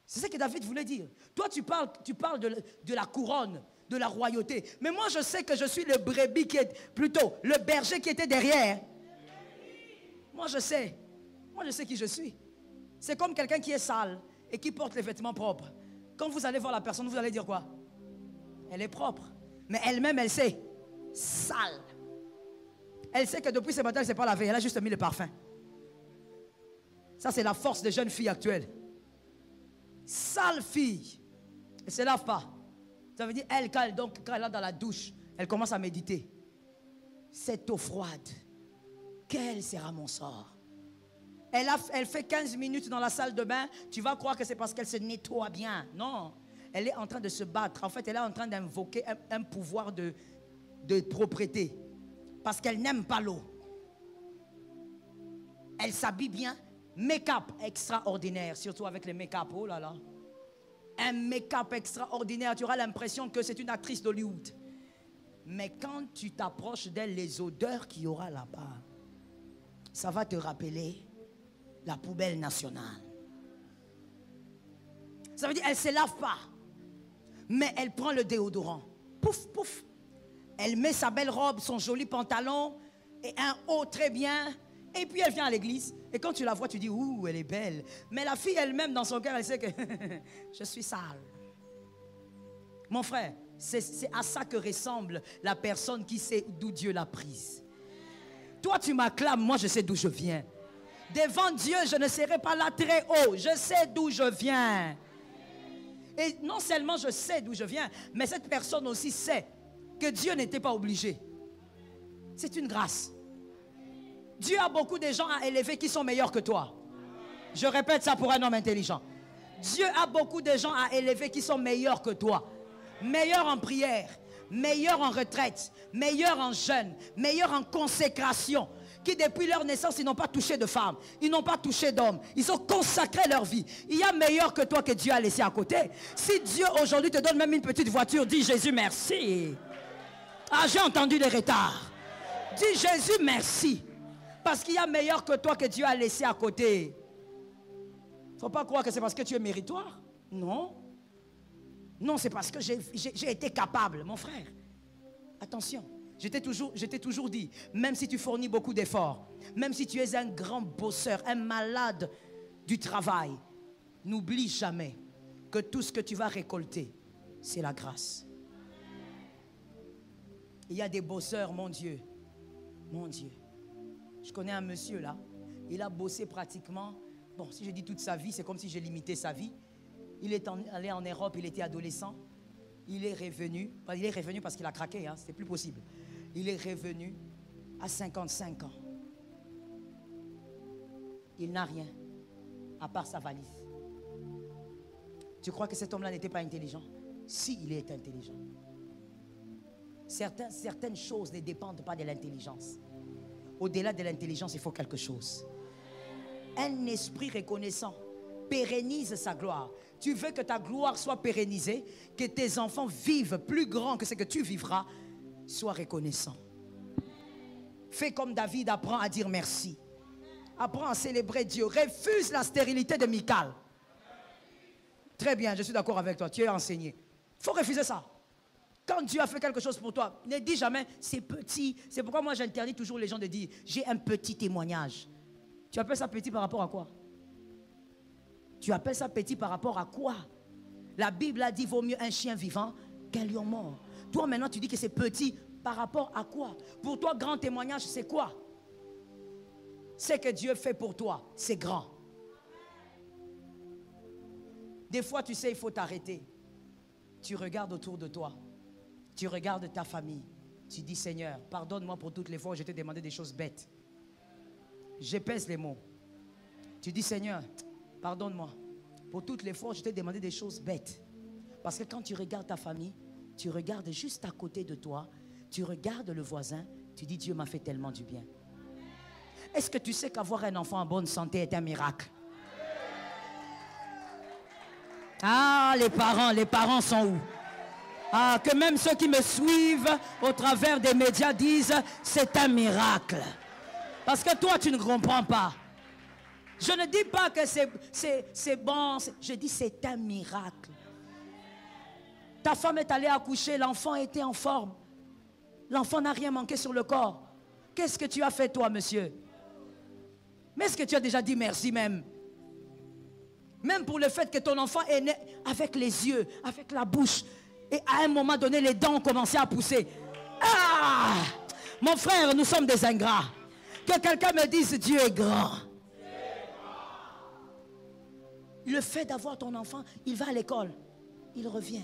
C'est ce que David voulait dire. Toi, tu parles de la couronne, de la royauté. Mais moi, je sais que je suis le brebis qui est, plutôt, le berger qui était derrière. Moi, je sais. Moi, je sais qui je suis. C'est comme quelqu'un qui est sale et qui porte les vêtements propres. Quand vous allez voir la personne, vous allez dire quoi? Elle est propre. Mais elle-même, elle sait. Sale. Elle sait que depuis ce matin, elle ne s'est pas lavée. Elle a juste mis le parfum. Ça, c'est la force des jeunes filles actuelles. Sale fille. Elle ne se lave pas. Ça veut dire, quand elle est dans la douche, elle commence à méditer. Cette eau froide, quel sera mon sort? Elle fait 15 minutes dans la salle de bain. Tu vas croire que c'est parce qu'elle se nettoie bien. Non. Elle est en train de se battre. En fait, elle est en train d'invoquer un pouvoir de propreté. Parce qu'elle n'aime pas l'eau. Elle s'habille bien. Make-up extraordinaire. Surtout avec les make-up. Oh là là. Un make-up extraordinaire. Tu auras l'impression que c'est une actrice d'Hollywood. Mais quand tu t'approches d'elle, les odeurs qu'il y aura là-bas, ça va te rappeler la poubelle nationale. Ça veut dire elle ne se lave pas. Mais elle prend le déodorant. Pouf, pouf. Elle met sa belle robe, son joli pantalon et un haut très bien. Et puis elle vient à l'église. Et quand tu la vois, tu dis, ouh, elle est belle. Mais la fille elle-même, dans son cœur, elle sait que je suis sale. Mon frère, c'est à ça que ressemble la personne qui sait d'où Dieu l'a prise. Toi, tu m'acclames, moi je sais d'où je viens. Devant Dieu, je ne serai pas là très haut. Je sais d'où je viens. Et non seulement je sais d'où je viens, mais cette personne aussi sait que Dieu n'était pas obligé. C'est une grâce. Dieu a beaucoup de gens à élever qui sont meilleurs que toi. Je répète ça pour un homme intelligent. Dieu a beaucoup de gens à élever qui sont meilleurs que toi. meilleurs en prière, meilleurs en retraite, meilleurs en jeûne, meilleurs en consécration, qui depuis leur naissance, ils n'ont pas touché de femme, ils n'ont pas touché d'homme, ils ont consacré leur vie. Il y a meilleur que toi que Dieu a laissé à côté. Si Dieu aujourd'hui te donne même une petite voiture, dis Jésus merci. Ah, j'ai entendu des retards. Dis Jésus merci. Parce qu'il y a meilleur que toi que Dieu a laissé à côté. Il ne faut pas croire que c'est parce que tu es méritoire. Non. Non, c'est parce que j'ai été capable, mon frère. Attention. Je t'ai toujours dit, même si tu fournis beaucoup d'efforts, même si tu es un grand bosseur, un malade du travail, n'oublie jamais que tout ce que tu vas récolter, c'est la grâce. Il y a des bosseurs, mon Dieu. Mon Dieu. Je connais un monsieur là, il a bossé pratiquement, bon, si je dis toute sa vie, c'est comme si j'ai limité sa vie. Il est allé en Europe, il était adolescent. Il est revenu parce qu'il a craqué, hein, c'était plus possible. Il est revenu à 55 ans. Il n'a rien, à part sa valise. Tu crois que cet homme-là n'était pas intelligent? Si, il est intelligent. Certaines choses ne dépendent pas de l'intelligence. Au-delà de l'intelligence, il faut quelque chose. Un esprit reconnaissant pérennise sa gloire. Tu veux que ta gloire soit pérennisée, que tes enfants vivent plus grand que ce que tu vivras. Sois reconnaissant. Fais comme David, apprends à dire merci. Apprends à célébrer Dieu. Refuse la stérilité de Michal. Très bien, je suis d'accord avec toi. Tu es enseigné. Il faut refuser ça. Quand Dieu a fait quelque chose pour toi, ne dis jamais c'est petit. C'est pourquoi moi j'interdis toujours les gens de dire j'ai un petit témoignage. Tu appelles ça petit par rapport à quoi? Tu appelles ça petit par rapport à quoi? La Bible a dit vaut mieux un chien vivant qu'un lion mort. Toi maintenant tu dis que c'est petit par rapport à quoi? Pour toi grand témoignage c'est quoi? Ce que Dieu fait pour toi c'est grand. Des fois tu sais il faut t'arrêter. Tu regardes autour de toi. Tu regardes ta famille. Tu dis Seigneur pardonne-moi pour toutes les fois où je t'ai demandé des choses bêtes. Je pèse les mots. Tu dis Seigneur pardonne-moi pour toutes les fois où je t'ai demandé des choses bêtes. Parce que quand tu regardes ta famille, tu regardes juste à côté de toi, tu regardes le voisin, tu dis Dieu m'a fait tellement du bien. Est-ce que tu sais qu'avoir un enfant en bonne santé est un miracle? Ah, les parents sont où? Ah, que même ceux qui me suivent au travers des médias disent c'est un miracle. Parce que toi tu ne comprends pas. Je ne dis pas que c'est bon, je dis c'est un miracle. Ta femme est allée accoucher, l'enfant était en forme. L'enfant n'a rien manqué sur le corps. Qu'est-ce que tu as fait toi, monsieur? Mais est-ce que tu as déjà dit merci même? Même pour le fait que ton enfant est né avec les yeux, avec la bouche. Et à un moment donné, les dents ont commencé à pousser. Ah! Mon frère, nous sommes des ingrats. Que quelqu'un me dise Dieu est grand. Le fait d'avoir ton enfant, il va à l'école, il revient,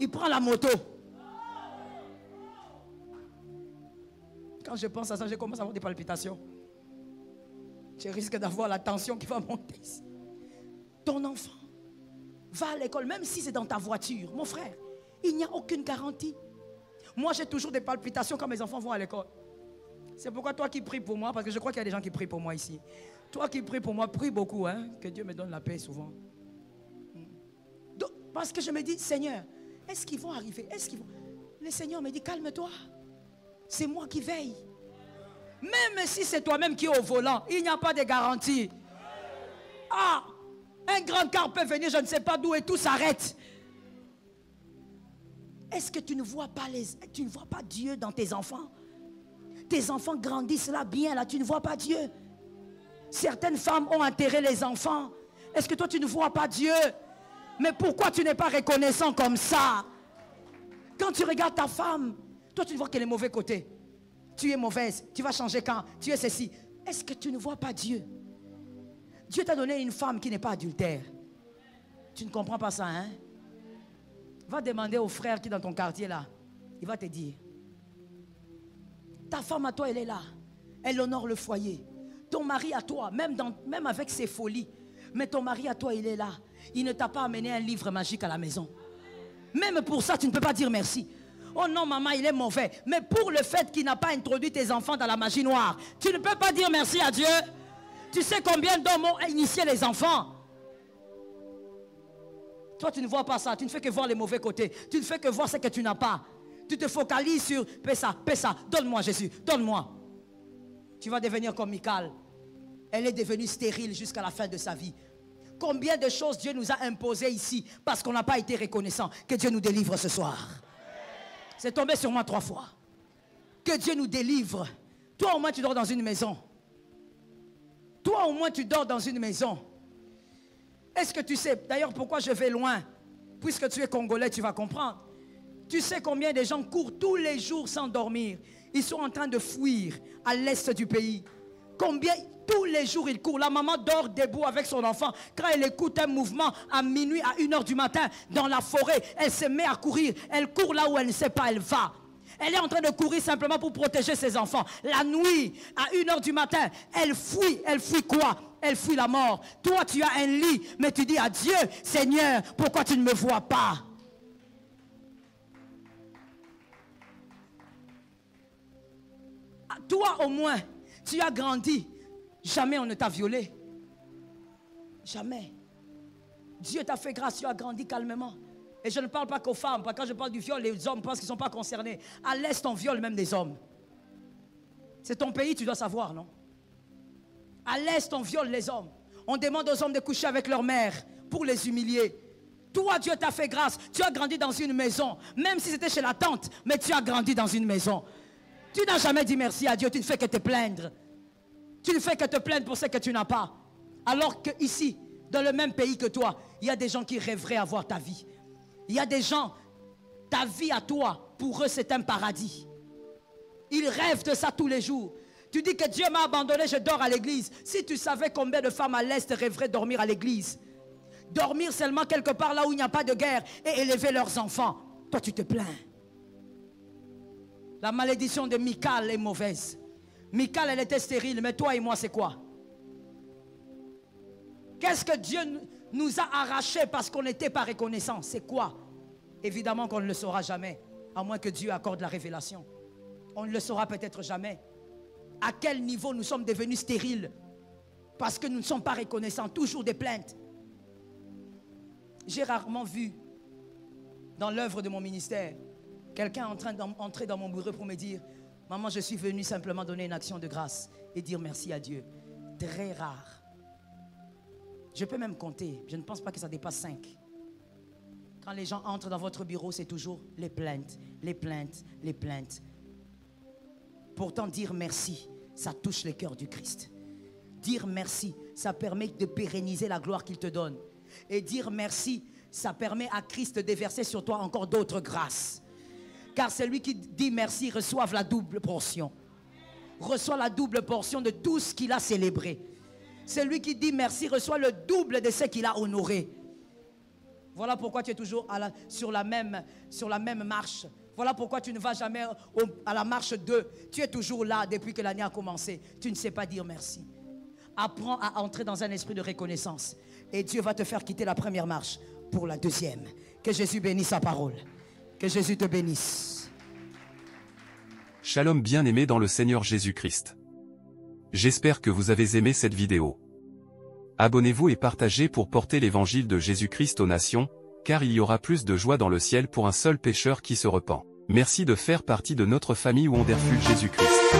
il prend la moto. Quand je pense à ça, je commence à avoir des palpitations. Je risque d'avoir la tension qui va monter. Ton enfant va à l'école, même si c'est dans ta voiture. Mon frère, il n'y a aucune garantie. Moi, j'ai toujours des palpitations quand mes enfants vont à l'école. C'est pourquoi toi qui pries pour moi, parce que je crois qu'il y a des gens qui prient pour moi ici. Toi qui pries pour moi, prie beaucoup, hein, que Dieu me donne la paix souvent. Donc, parce que je me dis, Seigneur, est-ce qu'ils vont arriver? Le Seigneur me dit, calme-toi. C'est moi qui veille. Même si c'est toi-même qui es au volant, il n'y a pas de garantie. Ah, un grand car peut venir, je ne sais pas d'où, et tout s'arrête. Est-ce que tu ne vois pas Dieu dans tes enfants? Tes enfants grandissent là bien, là, tu ne vois pas Dieu. Certaines femmes ont enterré les enfants. Est-ce que toi tu ne vois pas Dieu? Mais pourquoi tu n'es pas reconnaissant comme ça? Quand tu regardes ta femme, toi tu ne vois que les mauvais côtés. Tu es mauvaise, tu vas changer quand? Tu es ceci. Est-ce que tu ne vois pas Dieu? Dieu t'a donné une femme qui n'est pas adultère. Tu ne comprends pas ça, hein? Va demander au frère qui est dans ton quartier là. Il va te dire. Ta femme à toi, elle est là. Elle honore le foyer. Ton mari à toi, même avec ses folies. Mais ton mari à toi, il est là. Il ne t'a pas amené un livre magique à la maison. Même pour ça, tu ne peux pas dire merci. Oh non, maman, il est mauvais. Mais pour le fait qu'il n'a pas introduit tes enfants dans la magie noire, tu ne peux pas dire merci à Dieu. Tu sais combien d'hommes ont initié les enfants? Toi, tu ne vois pas ça. Tu ne fais que voir les mauvais côtés. Tu ne fais que voir ce que tu n'as pas. Tu te focalises sur paie ça, donne-moi Jésus, donne-moi. Tu vas devenir comme Michal. Elle est devenue stérile jusqu'à la fin de sa vie. Combien de choses Dieu nous a imposées ici parce qu'on n'a pas été reconnaissant. Que Dieu nous délivre ce soir. C'est tombé sur moi 3 fois. Que Dieu nous délivre. Toi au moins tu dors dans une maison. Toi au moins tu dors dans une maison. Est-ce que tu sais, d'ailleurs pourquoi je vais loin? Puisque tu es Congolais, tu vas comprendre. Tu sais combien de gens courent tous les jours sans dormir. Ils sont en train de fuir à l'est du pays. Combien tous les jours ils courent. La maman dort debout avec son enfant. Quand elle écoute un mouvement à minuit, à 1h du matin, dans la forêt, elle se met à courir. Elle court là où elle ne sait pas, elle va. Elle est en train de courir simplement pour protéger ses enfants. La nuit, à 1h du matin, elle fuit. Elle fuit quoi? Elle fuit la mort. Toi, tu as un lit, mais tu dis à Dieu, Seigneur, pourquoi tu ne me vois pas? Toi, au moins, tu as grandi. Jamais on ne t'a violé. Jamais. Dieu t'a fait grâce, tu as grandi calmement. Et je ne parle pas qu'aux femmes, parce que quand je parle du viol, les hommes pensent qu'ils ne sont pas concernés. À l'Est, on viole même des hommes. C'est ton pays, tu dois savoir, non? À l'Est, on viole les hommes. On demande aux hommes de coucher avec leur mère pour les humilier. Toi, Dieu t'a fait grâce. Tu as grandi dans une maison. Même si c'était chez la tante, mais tu as grandi dans une maison. Tu n'as jamais dit merci à Dieu. Tu ne fais que te plaindre. Tu ne fais que te plaindre pour ce que tu n'as pas. Alors qu'ici, dans le même pays que toi, il y a des gens qui rêveraient avoir ta vie. Il y a des gens, ta vie à toi, pour eux c'est un paradis. Ils rêvent de ça tous les jours. Tu dis que Dieu m'a abandonné, je dors à l'église. Si tu savais combien de femmes à l'Est rêveraient dormir à l'église. Dormir seulement quelque part là où il n'y a pas de guerre et élever leurs enfants. Toi tu te plains. La malédiction de Michal est mauvaise. Michal, elle était stérile, mais toi et moi, c'est quoi? Qu'est-ce que Dieu nous a arraché parce qu'on n'était pas reconnaissant? C'est quoi? Évidemment qu'on ne le saura jamais, à moins que Dieu accorde la révélation. On ne le saura peut-être jamais. À quel niveau nous sommes devenus stériles? Parce que nous ne sommes pas reconnaissants, toujours des plaintes. J'ai rarement vu, dans l'œuvre de mon ministère, quelqu'un en train d'entrer dans mon bureau pour me dire « Maman, je suis venu simplement donner une action de grâce et dire merci à Dieu. » Très rare. Je peux même compter. Je ne pense pas que ça dépasse 5. Quand les gens entrent dans votre bureau, c'est toujours les plaintes, les plaintes, les plaintes. Pourtant, dire merci, ça touche le cœur du Christ. Dire merci, ça permet de pérenniser la gloire qu'il te donne. Et dire merci, ça permet à Christ de déverser sur toi encore d'autres grâces. Car celui qui dit merci reçoit la double portion. Reçoit la double portion de tout ce qu'il a célébré. Celui qui dit merci reçoit le double de ce qu'il a honoré. Voilà pourquoi tu es toujours sur la même marche. Voilà pourquoi tu ne vas jamais à la marche 2. Tu es toujours là depuis que l'année a commencé. Tu ne sais pas dire merci. Apprends à entrer dans un esprit de reconnaissance. Et Dieu va te faire quitter la première marche pour la deuxième. Que Jésus bénisse sa parole. Que Jésus te bénisse. Shalom bien-aimés dans le Seigneur Jésus-Christ. J'espère que vous avez aimé cette vidéo. Abonnez-vous et partagez pour porter l'évangile de Jésus-Christ aux nations, car il y aura plus de joie dans le ciel pour un seul pécheur qui se repent. Merci de faire partie de notre famille Wonderful Jésus-Christ.